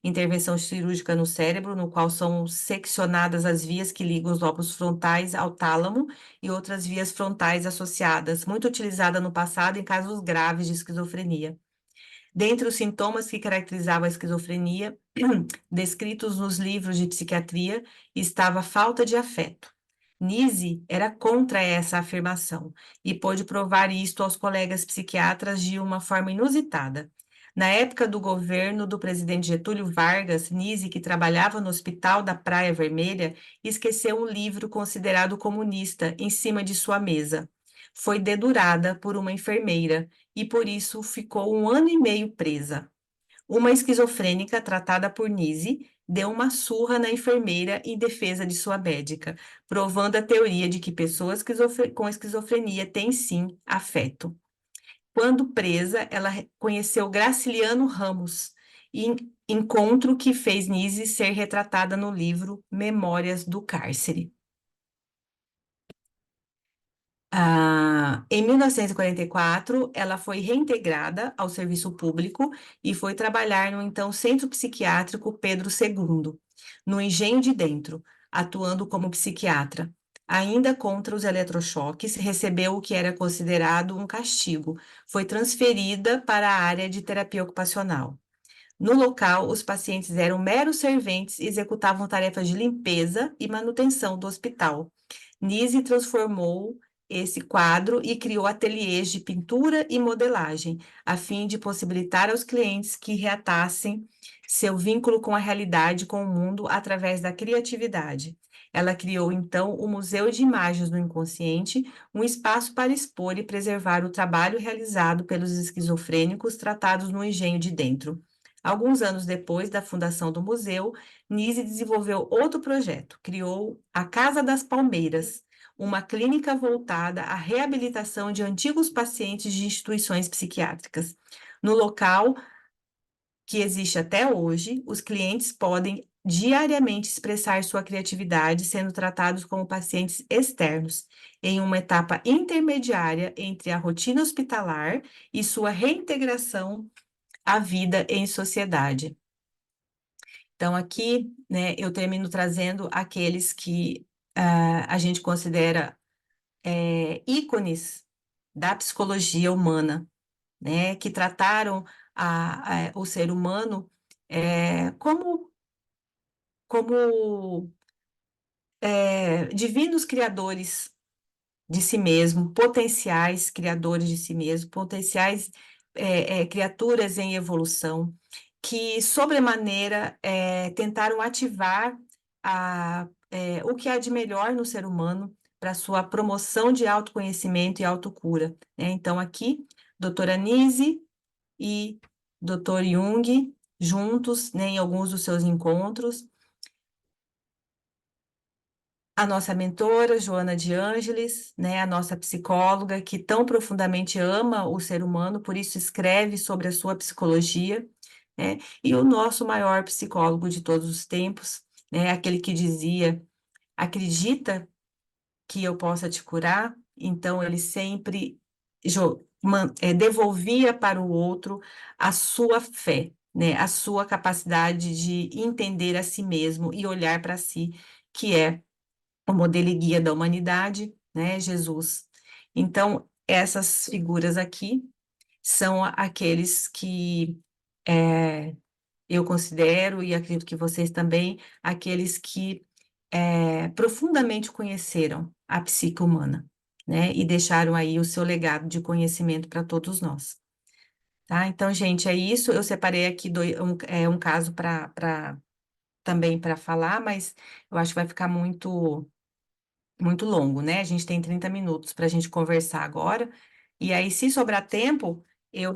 intervenção cirúrgica no cérebro, no qual são seccionadas as vias que ligam os lóbulos frontais ao tálamo e outras vias frontais associadas, muito utilizada no passado em casos graves de esquizofrenia. Dentre os sintomas que caracterizavam a esquizofrenia, descritos nos livros de psiquiatria, estava a falta de afeto. Nise era contra essa afirmação e pôde provar isto aos colegas psiquiatras de uma forma inusitada. Na época do governo do presidente Getúlio Vargas, Nise, que trabalhava no Hospital da Praia Vermelha, esqueceu um livro considerado comunista em cima de sua mesa. Foi dedurada por uma enfermeira e por isso ficou 1 ano e meio presa. Uma esquizofrênica tratada por Nise deu uma surra na enfermeira em defesa de sua médica, provando a teoria de que pessoas com esquizofrenia têm sim afeto. Quando presa, ela conheceu Graciliano Ramos, encontro que fez Nise ser retratada no livro Memórias do Cárcere. Em 1944, ela foi reintegrada ao serviço público e foi trabalhar no então Centro Psiquiátrico Pedro II, no Engenho de Dentro, atuando como psiquiatra. Ainda contra os eletrochoques, recebeu o que era considerado um castigo. Foi transferida para a área de terapia ocupacional. No local, os pacientes eram meros serventes e executavam tarefas de limpeza e manutenção do hospital. Nise transformou esse quadro e criou ateliês de pintura e modelagem, a fim de possibilitar aos clientes que reatassem seu vínculo com a realidade, com o mundo, através da criatividade. Ela criou, então, o Museu de Imagens do Inconsciente, um espaço para expor e preservar o trabalho realizado pelos esquizofrênicos tratados no Engenho de Dentro. Alguns anos depois da fundação do museu, Nise desenvolveu outro projeto, criou a Casa das Palmeiras, uma clínica voltada à reabilitação de antigos pacientes de instituições psiquiátricas. No local, que existe até hoje, os clientes podem diariamente expressar sua criatividade, sendo tratados como pacientes externos, em uma etapa intermediária entre a rotina hospitalar e sua reintegração à vida em sociedade. Então, aqui, né, eu termino trazendo aqueles que a gente considera ícones da psicologia humana, né, que trataram o ser humano como divinos criadores de si mesmo, potenciais criadores de si mesmo, potenciais criaturas em evolução, que, sobremaneira, tentaram ativar o que há de melhor no ser humano para sua promoção de autoconhecimento e autocura, né? Então, aqui, doutora Nise e doutor Jung, juntos, né, em alguns dos seus encontros. A nossa mentora, Joana de Ângeles, né, a nossa psicóloga, que tão profundamente ama o ser humano, por isso escreve sobre a sua psicologia, né? E o nosso maior psicólogo de todos os tempos, né, aquele que dizia: acredita que eu possa te curar? Então, ele sempre devolvia para o outro a sua fé, né? A sua capacidade de entender a si mesmo e olhar para si, que é o modelo e guia da humanidade, né? Jesus. Então, essas figuras aqui são aqueles que eu considero, e acredito que vocês também, aqueles que profundamente conheceram a psique humana, né? E deixaram aí o seu legado de conhecimento para todos nós. Tá? Então, gente, é isso. Eu separei aqui um caso também para falar, mas eu acho que vai ficar muito longo, né? A gente tem 30 minutos para a gente conversar agora. E aí, se sobrar tempo, eu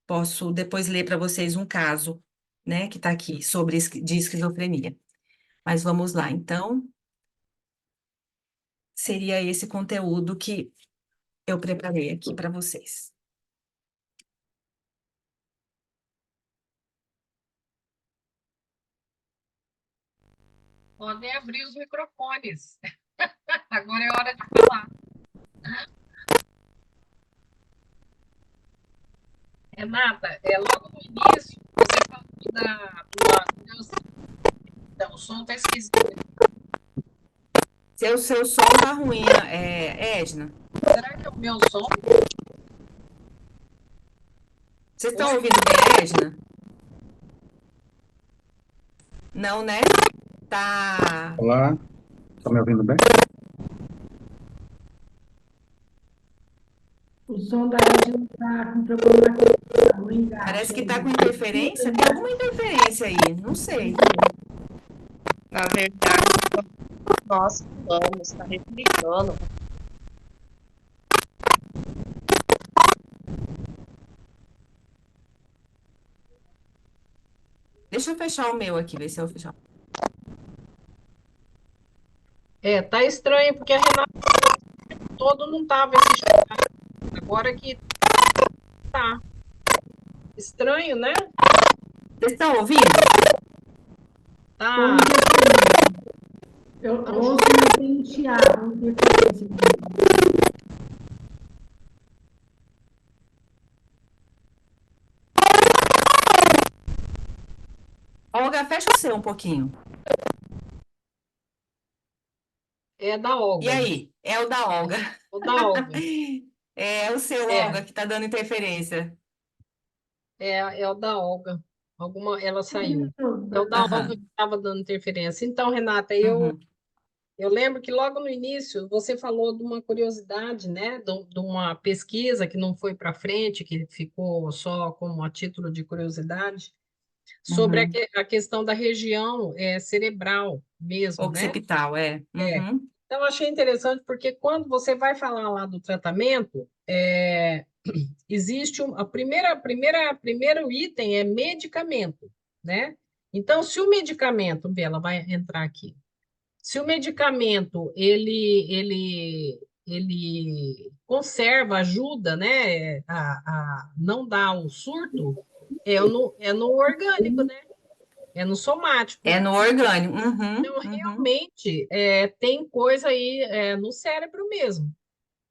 posso depois ler para vocês um caso, né, que está aqui, de esquizofrenia. Mas vamos lá, então, seria esse conteúdo que eu preparei aqui para vocês. Podem abrir os microfones. Agora é hora de falar. Renata, logo no início, você falou Então, o som está esquisito. Seu som tá ruim, Edna. Será que é o meu som? Vocês estão ouvindo bem, Edna? Não, né? Tá. Olá, tá me ouvindo bem? O som da Edna está com problema com o engate. Parece que tá com interferência. Tem alguma interferência aí, não sei. Na verdade, nós falamos, está replicando. Deixa eu fechar o meu aqui, ver se eu fechar. Tá estranho, porque a Renata o tempo todo não estava assistindo. Agora que tá. Estranho, né? Vocês estão ouvindo? Tá. Eu ouço, mas tem chiado, não tem interferência. Olga, fecha o seu um pouquinho. É da Olga. E aí? É o da Olga. O da Olga. É o seu, Olga, que tá dando interferência. É o da Olga. Ela saiu. É o da Olga que estava dando interferência. Então, Renata, eu lembro que logo no início você falou de uma curiosidade, né? De uma pesquisa que não foi para frente, que ficou só como a título de curiosidade, sobre a questão da região cerebral mesmo, né? Occipital, Uhum. Então, eu achei interessante porque quando você vai falar lá do tratamento, existe primeiro item é medicamento, né? Então, se o medicamento, Bela vai entrar aqui, se o medicamento ele conserva, ajuda, né, a não dar o surto, é no orgânico, né? É no somático. É no orgânico. Uhum, Então, realmente, tem coisa aí no cérebro mesmo,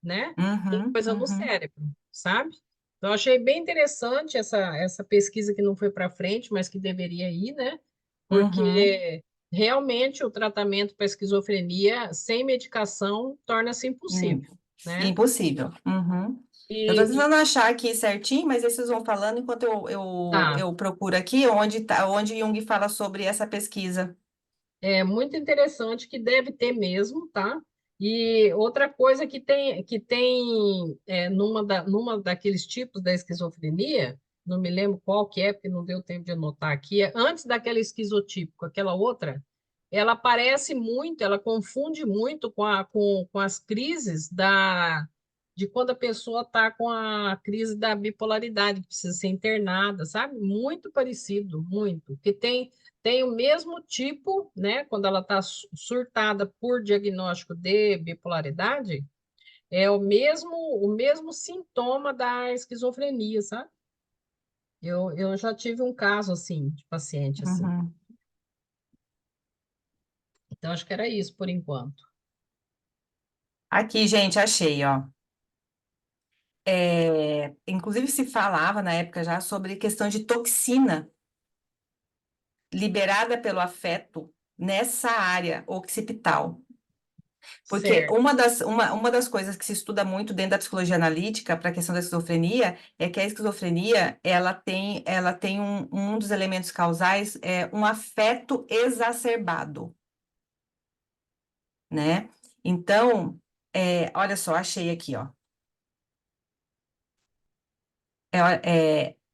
né? Tem coisa no cérebro, sabe? Então, achei bem interessante essa pesquisa que não foi para frente, mas que deveria ir, né? Porque realmente o tratamento para esquizofrenia sem medicação torna-se impossível, né? Impossível. Uhum. Eu tô E, tentando achar aqui certinho, mas aí vocês vão falando enquanto tá. eu procuro aqui onde Jung fala sobre essa pesquisa. É muito interessante que deve ter mesmo, tá? E outra coisa que tem numa daqueles tipos da esquizofrenia, não me lembro qual que é, porque não deu tempo de anotar aqui, é antes daquela esquizotípico, aquela outra, ela parece muito, ela confunde muito com as crises de quando a pessoa está com a crise da bipolaridade, que precisa ser internada, sabe? Muito parecido, muito. Que tem o mesmo tipo, né? Quando ela está surtada por diagnóstico de bipolaridade, é o mesmo sintoma da esquizofrenia, sabe? Eu já tive um caso assim, de paciente assim. Uhum. Então, acho que era isso por enquanto. Aqui, gente, achei, ó. Inclusive se falava na época já sobre questão de toxina liberada pelo afeto nessa área occipital. Porque Certo. uma das coisas que se estuda muito dentro da psicologia analítica para a questão da esquizofrenia é que a esquizofrenia ela tem um dos elementos causais é um afeto exacerbado, né? Então, olha só, achei aqui, ó.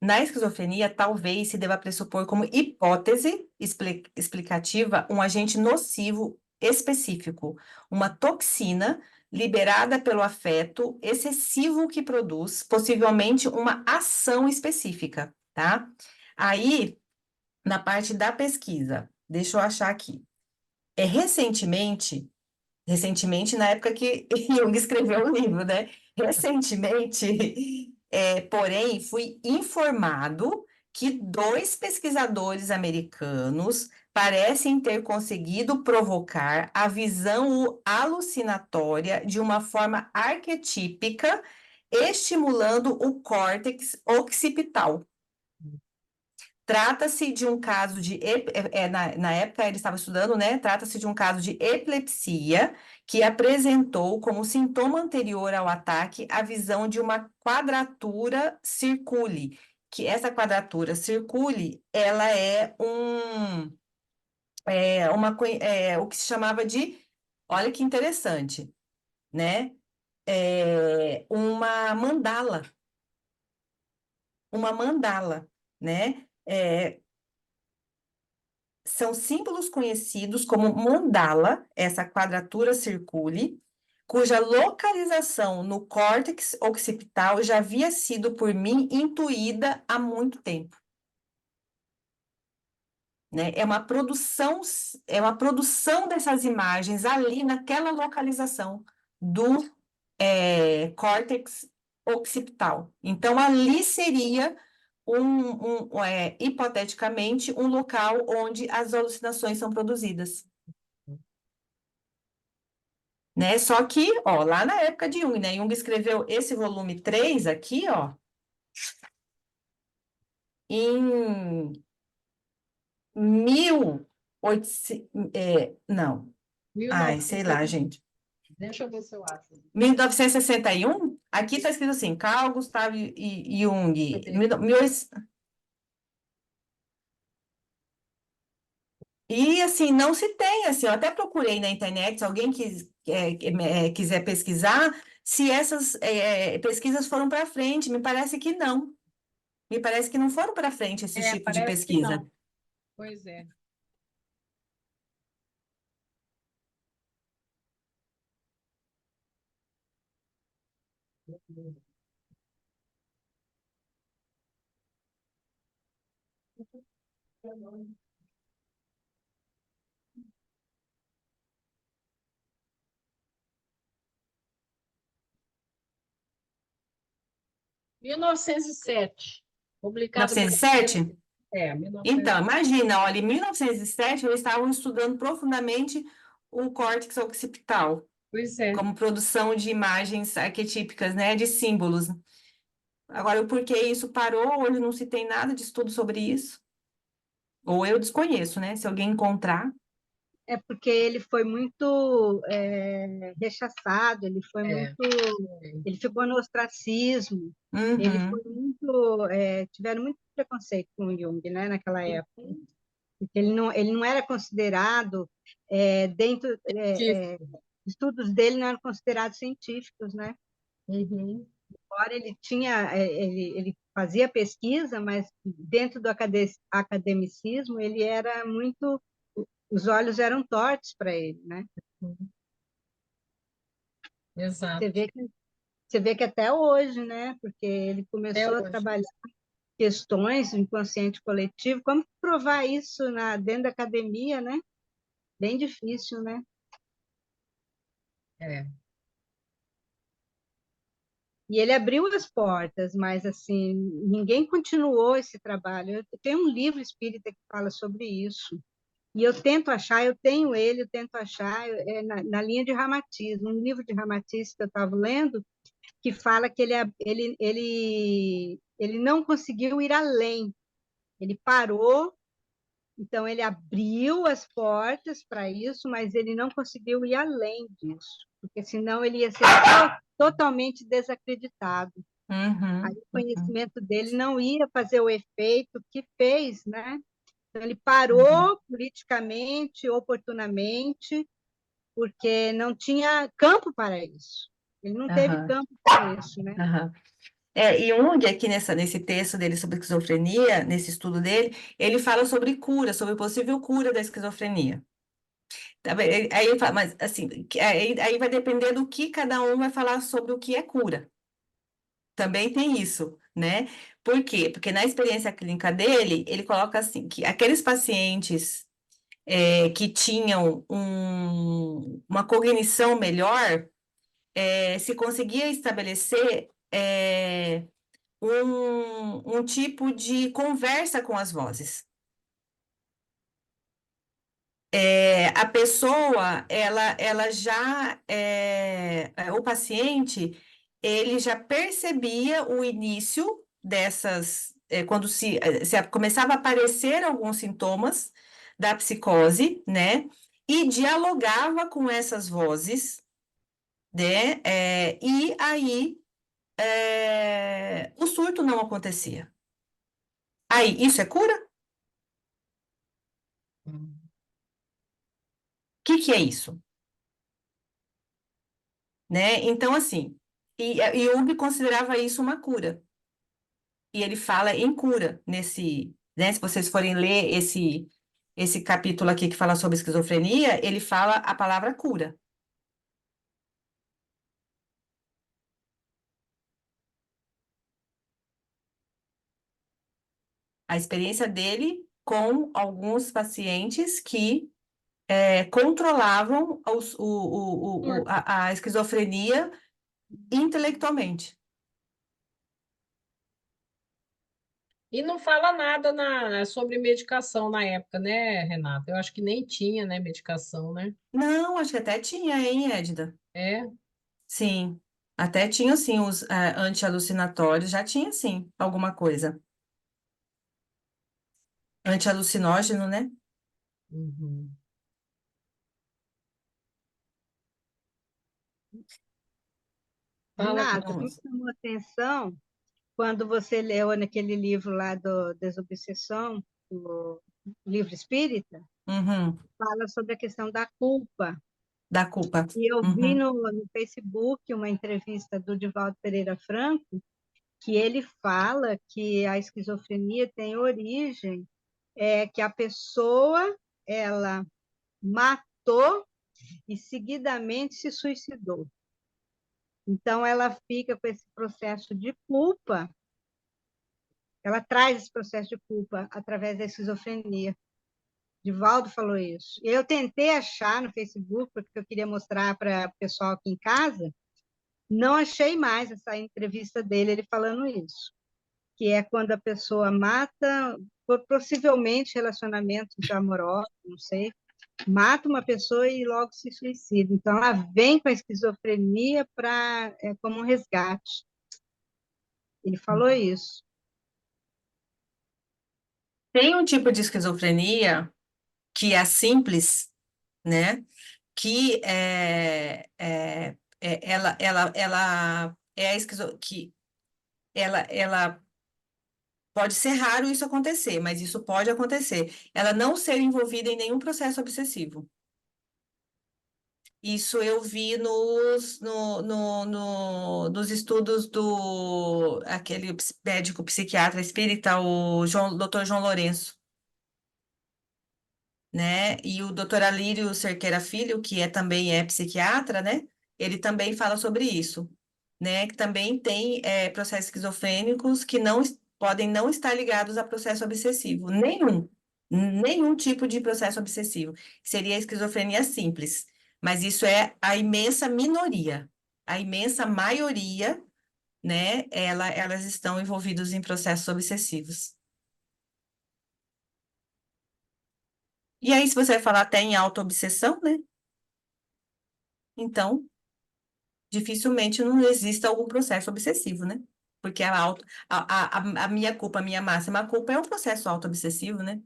Na esquizofrenia, talvez se deva pressupor como hipótese explicativa um agente nocivo específico, uma toxina liberada pelo afeto excessivo que produz, possivelmente uma ação específica, tá? Aí, na parte da pesquisa, deixa eu achar aqui. Recentemente, na época que Jung escreveu o livro, né? Recentemente, porém, fui informado que dois pesquisadores americanos parecem ter conseguido provocar a visão alucinatória de uma forma arquetípica, estimulando o córtex occipital. Trata-se de um caso de, na época ele estava estudando, né? Trata-se de um caso de epilepsia que apresentou como sintoma anterior ao ataque a visão de uma quadratura circuli, que essa quadratura circuli, ela o que se chamava de, olha que interessante, né? Uma mandala, né? São símbolos conhecidos como mandala, essa quadratura circule, cuja localização no córtex occipital já havia sido por mim intuída há muito tempo. Né? É uma produção dessas imagens ali naquela localização do córtex occipital. Então, ali seria hipoteticamente, um local onde as alucinações são produzidas. Né? Só que, ó, lá na época de Jung, né? Jung escreveu esse volume 3 aqui, ó, em 1800, não, ai, sei lá, 1960. gente. Deixa eu ver se eu acho. 1961, aqui está escrito assim, Carl Gustav Jung, 1800. E assim, não se tem, assim, eu até procurei na internet, se alguém quiser pesquisar, se essas pesquisas foram para frente, me parece que não. Me parece que não foram para frente esse tipo de Parece que pesquisa. não. Pois é. Mil novecentos e sete, publicado pela 1907? Então, 1907. imagina, olha, em 1907 eles estavam estudando profundamente o córtex occipital, Pois é. como produção de imagens arquetípicas, né, de símbolos. Agora, o porquê isso parou, hoje não se tem nada de estudo sobre isso. Ou eu desconheço, né? Se alguém encontrar. É porque ele foi muito rechaçado, É. ele ficou no ostracismo, ele foi Uhum. muito, tiveram muito preconceito com o Jung, né, naquela época, porque ele não era considerado, dentro, Científico. estudos dele não eram considerados científicos, né? Uhum. embora ele tinha, ele fazia pesquisa, mas dentro do academicismo ele era muito, os olhos eram tortos para ele, né? Exato. Você vê que até hoje, né? Porque ele Até começou a hoje. trabalhar questões do inconsciente coletivo. Como provar isso dentro da academia, né? Bem difícil, né? É. E ele abriu as portas, mas assim, ninguém continuou esse trabalho. Eu tenho um livro espírita que fala sobre isso. E eu tento achar, eu tenho ele, eu tento achar, na linha de Ramatiz, um livro de Ramatiz que eu estava lendo, que fala que ele não conseguiu ir além. Ele parou, então ele abriu as portas para isso, mas ele não conseguiu ir além disso, porque senão ele ia ser totalmente desacreditado. Aí o conhecimento dele não ia fazer o efeito que fez, né? Então, ele parou politicamente, oportunamente, porque não tinha campo para isso. Ele não teve Aham, campo para isso, né? aham. E Jung, aqui nesse texto dele sobre esquizofrenia, nesse estudo dele, ele fala sobre cura, sobre possível cura da esquizofrenia. Tá bem? Aí ele fala, mas assim, aí vai depender do que cada um vai falar sobre o que é cura. Também tem isso, né? Por quê? Porque na experiência clínica dele, ele coloca assim, que aqueles pacientes que tinham uma cognição melhor, se conseguia estabelecer um tipo de conversa com as vozes. A pessoa, ela já, o paciente, ele já percebia o início dessas, quando se começava a aparecer alguns sintomas da psicose, né? E dialogava com essas vozes, né? E aí, o surto não acontecia. Aí, isso é cura? O que é isso? Né? Então, assim, e Jung considerava isso uma cura. E ele fala em cura nesse, né? Se vocês forem ler esse capítulo aqui que fala sobre esquizofrenia, ele fala a palavra cura. A experiência dele com alguns pacientes que controlavam a esquizofrenia intelectualmente. E não fala nada sobre medicação na época, né, Renata? Eu acho que nem tinha, né, medicação, né? Não, acho que até tinha, hein, Edda? É. Sim, até tinha sim os anti-alucinatórios, já tinha sim alguma coisa. Anti-alucinógeno, né? Uhum. Fala, Renata, me Nossa. chamou a atenção quando você leu naquele livro lá do Desobsessão, o livro espírita, Uhum, fala sobre a questão da culpa. da culpa. E eu vi Uhum, no Facebook uma entrevista do Divaldo Pereira Franco, que ele fala que a esquizofrenia tem origem, que a pessoa ela matou e seguidamente se suicidou. Então ela fica com esse processo de culpa, ela traz esse processo de culpa através da esquizofrenia. Divaldo falou isso. Eu tentei achar no Facebook, porque eu queria mostrar para o pessoal aqui em casa, não achei mais essa entrevista dele, ele falando isso, que é quando a pessoa mata, possivelmente relacionamentos amorosos, não sei, mata uma pessoa e logo se suicida. Então, ela vem com a esquizofrenia como um resgate. Ele falou isso. Tem um tipo de esquizofrenia que é simples, né? Que ela é a que ela pode ser raro isso acontecer, mas isso pode acontecer. Ela não ser envolvida em nenhum processo obsessivo. Isso eu vi nos estudos do aquele médico psiquiatra espírita, o Dr. João Lourenço, né? E o Dr. Alírio Cerqueira Filho, que também é psiquiatra, né? Ele também fala sobre isso, né? Que também tem processos esquizofrênicos que podem não estar ligados a processo obsessivo, nenhum tipo de processo obsessivo. Seria a esquizofrenia simples, mas isso é a imensa minoria. A imensa maioria, né? Elas estão envolvidas em processos obsessivos. E aí, se você vai falar até em autoobsessão, né? Então, dificilmente não existe algum processo obsessivo, né? Porque a minha culpa, a minha máxima culpa é um processo autoobsessivo, né?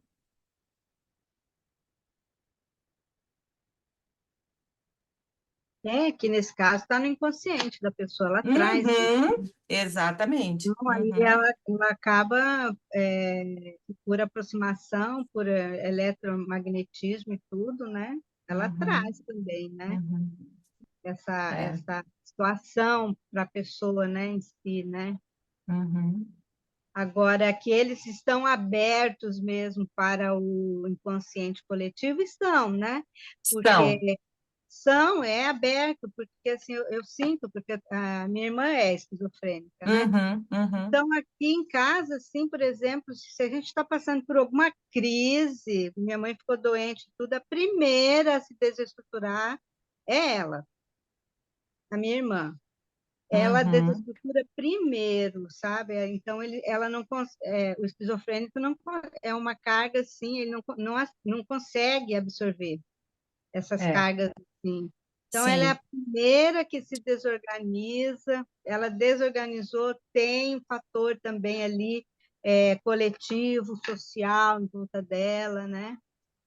Que nesse caso está no inconsciente da pessoa, ela traz isso. Exatamente. Então, aí ela acaba, por aproximação, por eletromagnetismo e tudo, né? Ela Uhum, traz também, né? uhum. É, Essa situação para a pessoa, né, em si, né? uhum. Agora, que eles estão abertos mesmo para o inconsciente coletivo, estão, né? Estão. Porque é aberto, porque assim, eu sinto, porque a minha irmã é esquizofrênica, né? Uhum, uhum, Então, aqui em casa, assim, por exemplo, se a gente está passando por alguma crise, minha mãe ficou doente, tudo, a primeira a se desestruturar é ela, a minha irmã. Ela uhum. desestrutura primeiro, sabe? Então, ela não o esquizofrênico não é uma carga assim, ele não consegue absorver essas É, cargas assim. Então, ela é a sim. primeira que se desorganiza, ela desorganizou, tem um fator também ali coletivo, social, em volta dela, né?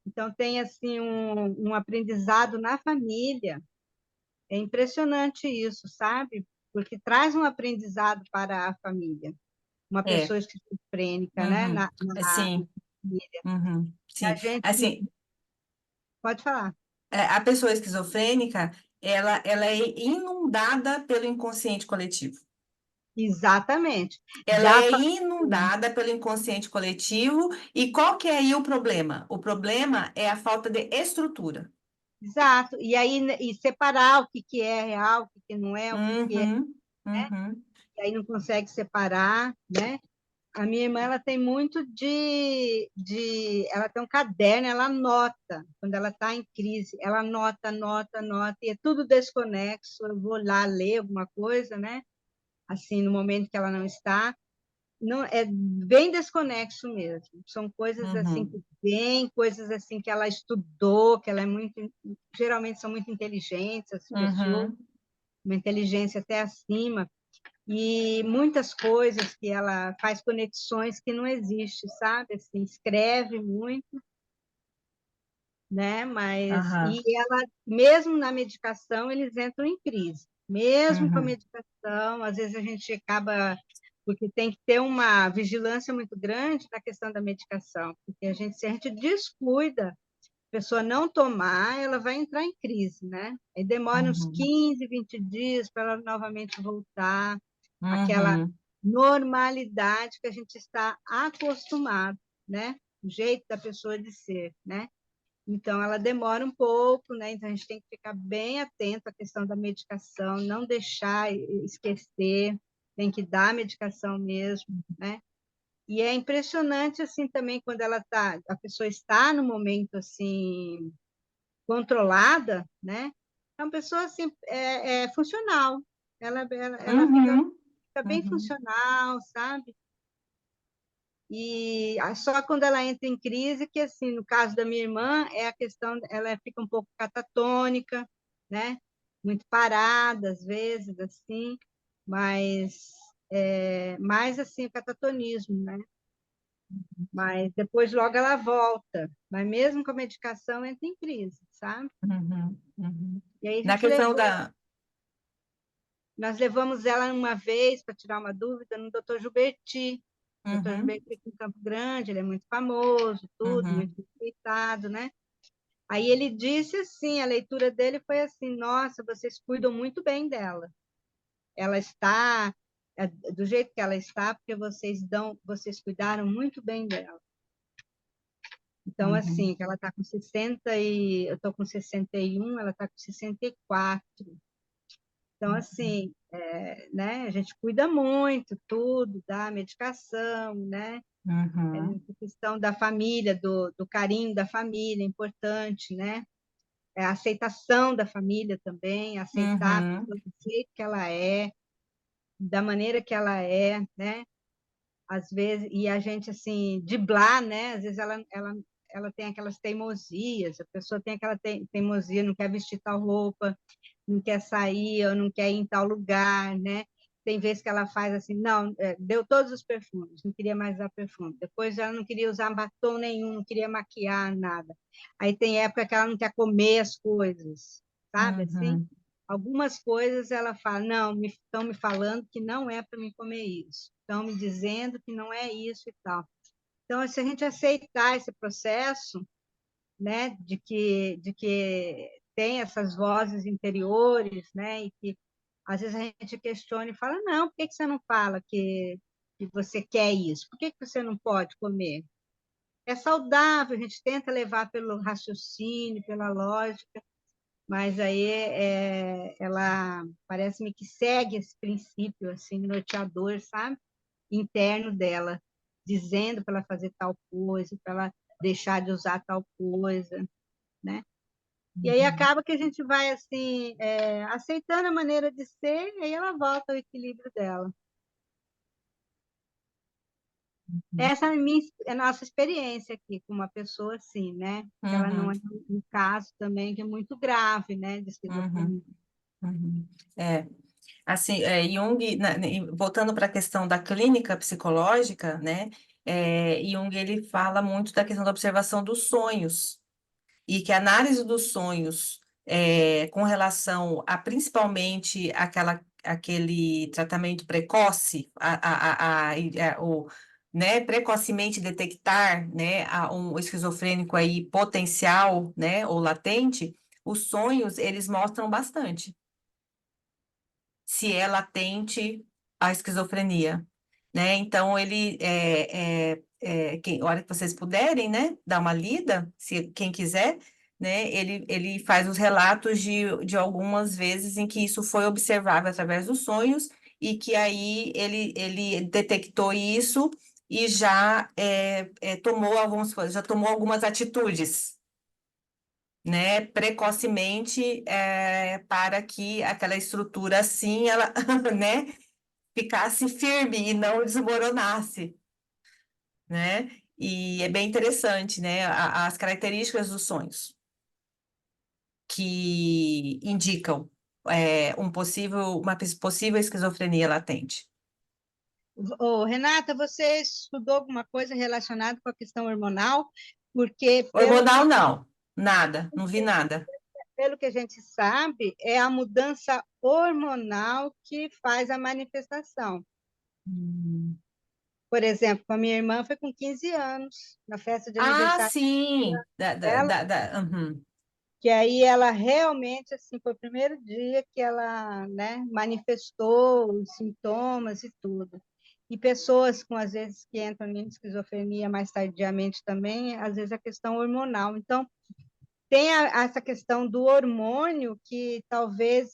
Então, tem assim um aprendizado na família. É impressionante isso, sabe? Porque traz um aprendizado para a família. Uma É. pessoa esquizofrênica, né? Uhum. Na Sim. família. Uhum. A Sim. gente Assim, pode falar. a pessoa esquizofrênica, ela é inundada pelo inconsciente coletivo. Exatamente. Ela Já é inundada pelo inconsciente coletivo. E qual que é aí o problema? O problema é a falta de estrutura. Exato. E aí separar o que é real, o que não é, o que é, Uhum, uhum, e aí não consegue separar, né? A minha irmã, ela tem muito ela tem um caderno, ela anota, quando ela está em crise, ela anota, anota, anota, e é tudo desconexo, eu vou lá ler alguma coisa, né? Assim, no momento que ela não está, não, é bem desconexo mesmo, são coisas assim, uhum, coisas assim que ela estudou, que ela é muito, geralmente são muito inteligentes, as pessoas, uhum, uma inteligência até acima, e muitas coisas que ela faz conexões que não existem, sabe? Assim, escreve muito, né? Mas aham, e ela, mesmo na medicação, eles entram em crise. Mesmo com a uhum, medicação, às vezes a gente acaba porque tem que ter uma vigilância muito grande na questão da medicação, porque se a gente descuida, a pessoa não tomar, ela vai entrar em crise, né? Aí demora uns uhum, 15, 20 dias para ela novamente voltar aquela uhum, normalidade que a gente está acostumado, né? O jeito da pessoa de ser, né? Então, ela demora um pouco, né? Então, a gente tem que ficar bem atento à questão da medicação, não deixar esquecer, tem que dar a medicação mesmo, né? E é impressionante, assim, também, quando a pessoa está no momento, assim, controlada, né? É uma pessoa, assim, funcional. Ela fica uhum, bem uhum, funcional, sabe? E só quando ela entra em crise, que assim, no caso da minha irmã, é a questão, ela fica um pouco catatônica, né? Muito parada, às vezes, assim, mas mais assim, o catatonismo, né? Mas depois logo ela volta, mas mesmo com a medicação entra em crise, sabe? uhum, uhum. E aí a Na gente questão da. nós levamos ela uma vez para tirar uma dúvida no Dr. Gilberti. O Dr. Uhum, Gilberti aqui em Campo Grande, ele é muito famoso, tudo, muito uhum, respeitado, né? Aí ele disse assim, a leitura dele foi assim, nossa, vocês cuidam muito bem dela. Ela está do jeito que ela está, porque vocês cuidaram muito bem dela. Então, assim, que ela está com 60 e eu estou com 61, ela está com 64. Então, assim, né, a gente cuida muito, tudo, dá medicação, né? A questão da família, do carinho da família, é importante, né? A aceitação da família também, aceitar a pessoa do jeito que ela é, da maneira que ela é, né? Às vezes, e a gente, assim, driblar, né? Às vezes ela tem aquelas teimosias, a pessoa tem aquela teimosia, não quer vestir tal roupa, não quer sair, ou não quer ir em tal lugar, né? Tem vezes que ela faz assim, não, deu todos os perfumes, não queria mais usar perfume. Depois ela não queria usar batom nenhum, não queria maquiar nada. Aí tem época que ela não quer comer as coisas, sabe assim? Algumas coisas ela fala, não, estão me falando que não é para mim comer isso, estão me dizendo que não é isso e tal. Então, se a gente aceitar esse processo, né, de que tem essas vozes interiores, né, e que às vezes a gente questiona e fala, não, por que que você não fala que você quer isso? Por que que você não pode comer? É saudável, a gente tenta levar pelo raciocínio, pela lógica, mas aí ela parece-me que segue esse princípio assim norteador, sabe? Interno dela, dizendo para ela fazer tal coisa, para ela deixar de usar tal coisa, né? E aí acaba que a gente vai assim aceitando a maneira de ser, e aí ela volta ao equilíbrio dela. Essa é a nossa experiência aqui com uma pessoa assim, né? Ela não é um caso também que é muito grave, né, de esquizofrenia. É, assim, Jung, voltando para a questão da clínica psicológica, né, Jung, ele fala muito da questão da observação dos sonhos, e que a análise dos sonhos, com relação a, principalmente, aquele tratamento precoce, né, precocemente detectar, né, um esquizofrênico aí potencial, né, ou latente, os sonhos, eles mostram bastante se é latente a esquizofrenia, né? Então, a hora que vocês puderem, né, dar uma lida, se quem quiser, né, ele faz os relatos de algumas vezes em que isso foi observável através dos sonhos e que aí ele detectou isso e já tomou algumas atitudes, né, precocemente, para que aquela estrutura assim, ela, né, ficasse firme e não desmoronasse, né? E é bem interessante, né, as características dos sonhos que indicam uma possível esquizofrenia latente. Ô, Renata, você estudou alguma coisa relacionada com a questão hormonal? Porque, Hormonal, não, nada, não vi nada. pelo que a gente sabe, é a mudança hormonal que faz a manifestação. Por exemplo, com a minha irmã foi com 15 anos, na festa de Ah, aniversário sim, dela, que aí ela realmente, assim, foi o primeiro dia que ela, né, manifestou os sintomas e tudo. E pessoas com, às vezes, que entram em esquizofrenia mais tardiamente também, às vezes a questão hormonal. Então, tem essa questão do hormônio que talvez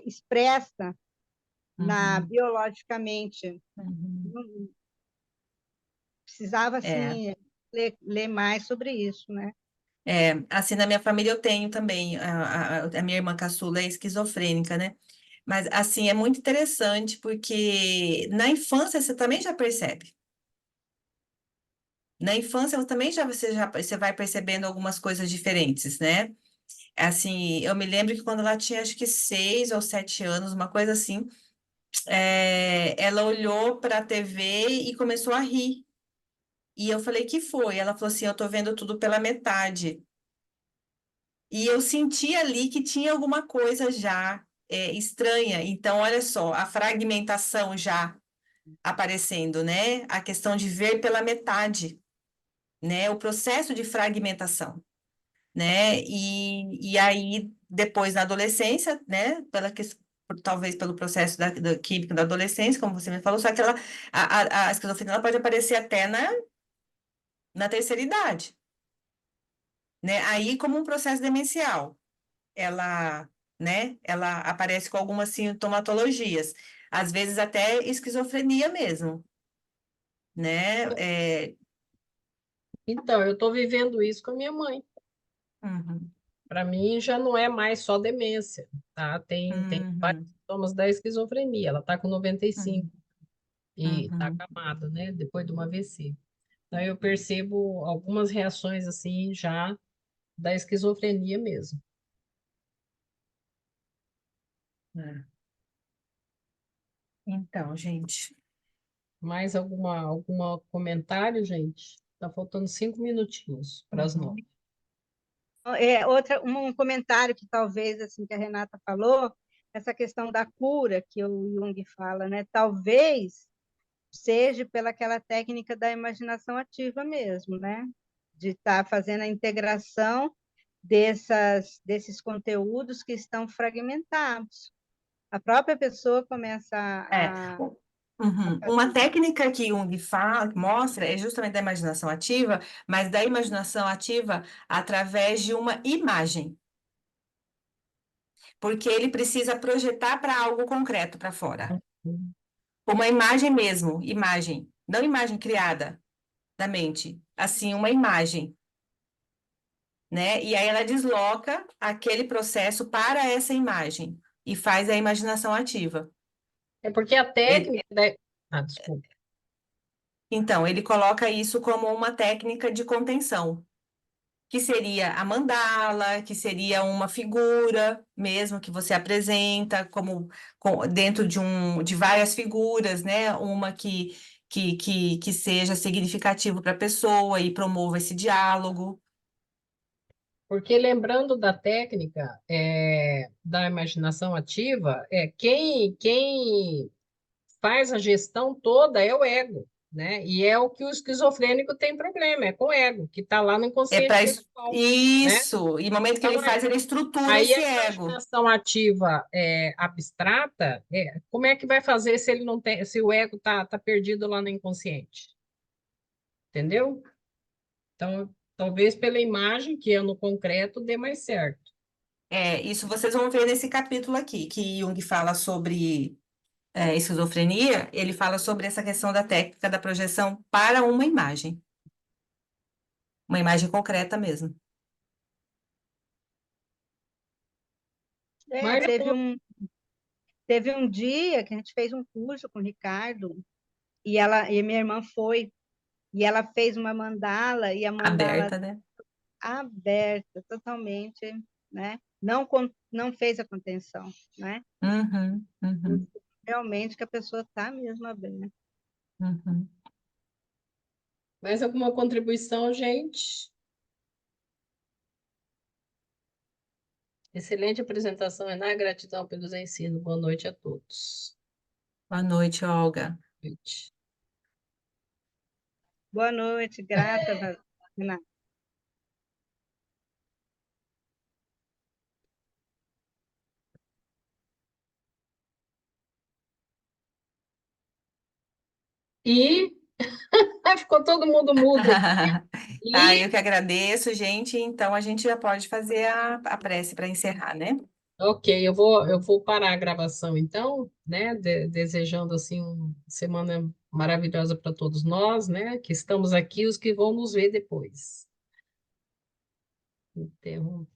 expressa biologicamente. Precisava, É. assim, ler mais sobre isso, né? Assim, na minha família eu tenho também, a minha irmã caçula é esquizofrênica, né? Mas, assim, é muito interessante porque na infância você também já percebe. Na infância você vai percebendo algumas coisas diferentes, né? Assim, eu me lembro que quando ela tinha acho que 6 ou 7 anos, uma coisa assim, ela olhou para a TV e começou a rir. E eu falei, que foi? Ela falou assim, eu tô vendo tudo pela metade. E eu senti ali que tinha alguma coisa já estranha. Então, olha só, a fragmentação já aparecendo, né? A questão de ver pela metade, né? O processo de fragmentação. né? E aí, depois, na adolescência, né? Talvez pelo processo da química da adolescência, como você me falou, só que a esquizofrenia ela pode aparecer até na terceira idade, né? Aí, como um processo demencial, ela, né? Ela aparece com algumas sintomatologias, às vezes até esquizofrenia mesmo, né? Então, eu estou vivendo isso com a minha mãe. Uhum, Para mim, já não é mais só demência, tá? Tem vários uhum, sintomas da esquizofrenia. Ela está com 95 e está uhum. acamada, né? Depois de uma AVC. Então, eu percebo algumas reações, assim, já da esquizofrenia mesmo. É. Então, gente. Mais alguma comentário, gente? Tá faltando 5 minutinhos para as Uhum. 9. Um comentário que talvez, assim, que a Renata falou, essa questão da cura que o Jung fala, né? Talvez seja pelaquela técnica da imaginação ativa mesmo, né? De estar fazendo a integração desses conteúdos que estão fragmentados. A própria pessoa começa É. a Uhum. Uma fazer. técnica que Jung fala, que mostra, é justamente da imaginação ativa, mas da imaginação ativa através de uma imagem, porque ele precisa projetar para algo concreto para fora. Uma imagem mesmo, imagem, não imagem criada da mente, assim, uma imagem, né? E aí ela desloca aquele processo para essa imagem e faz a imaginação ativa. É porque a Ele, técnica da... Ah, desculpa. então, ele coloca isso como uma técnica de contenção, que seria a mandala, que seria uma figura mesmo que você apresenta como dentro de várias figuras, né? Uma que seja significativo para a pessoa e promova esse diálogo. Porque lembrando da técnica da imaginação ativa, quem faz a gestão toda é o ego, né? E é o que o esquizofrênico tem problema, é com o ego, que está lá no É inconsciente para pessoal, né? isso. E no momento que ele Então, faz, ele estrutura aí a esse ego. imaginação ativa abstrata, como é que vai fazer se ele não tem, se o ego tá perdido lá no inconsciente? Entendeu? Então, talvez pela imagem, que é no concreto, dê mais certo. Isso vocês vão ver nesse capítulo aqui, que Jung fala sobre esquizofrenia, ele fala sobre essa questão da técnica da projeção para uma imagem concreta mesmo. É, Mas teve um dia que a gente fez um curso com o Ricardo e minha irmã foi e ela fez uma mandala e a mandala Aberta, né? aberta totalmente, né? Não fez a contenção, né? Uhum, uhum, Realmente que a pessoa está mesmo aberta. uhum. mais alguma contribuição, gente? Excelente apresentação, Renan. Gratidão pelos ensinos. Boa noite a todos. Boa noite, Olga. Boa noite. Boa noite, grata, Renata. E ficou todo mundo mudo aqui. Tá, eu E, que agradeço, gente. Então a gente já pode fazer a prece para encerrar, né? ok, eu vou parar a gravação então, né? Desejando assim uma semana maravilhosa para todos nós, né? Que estamos aqui, os que vão nos ver depois. Interromper.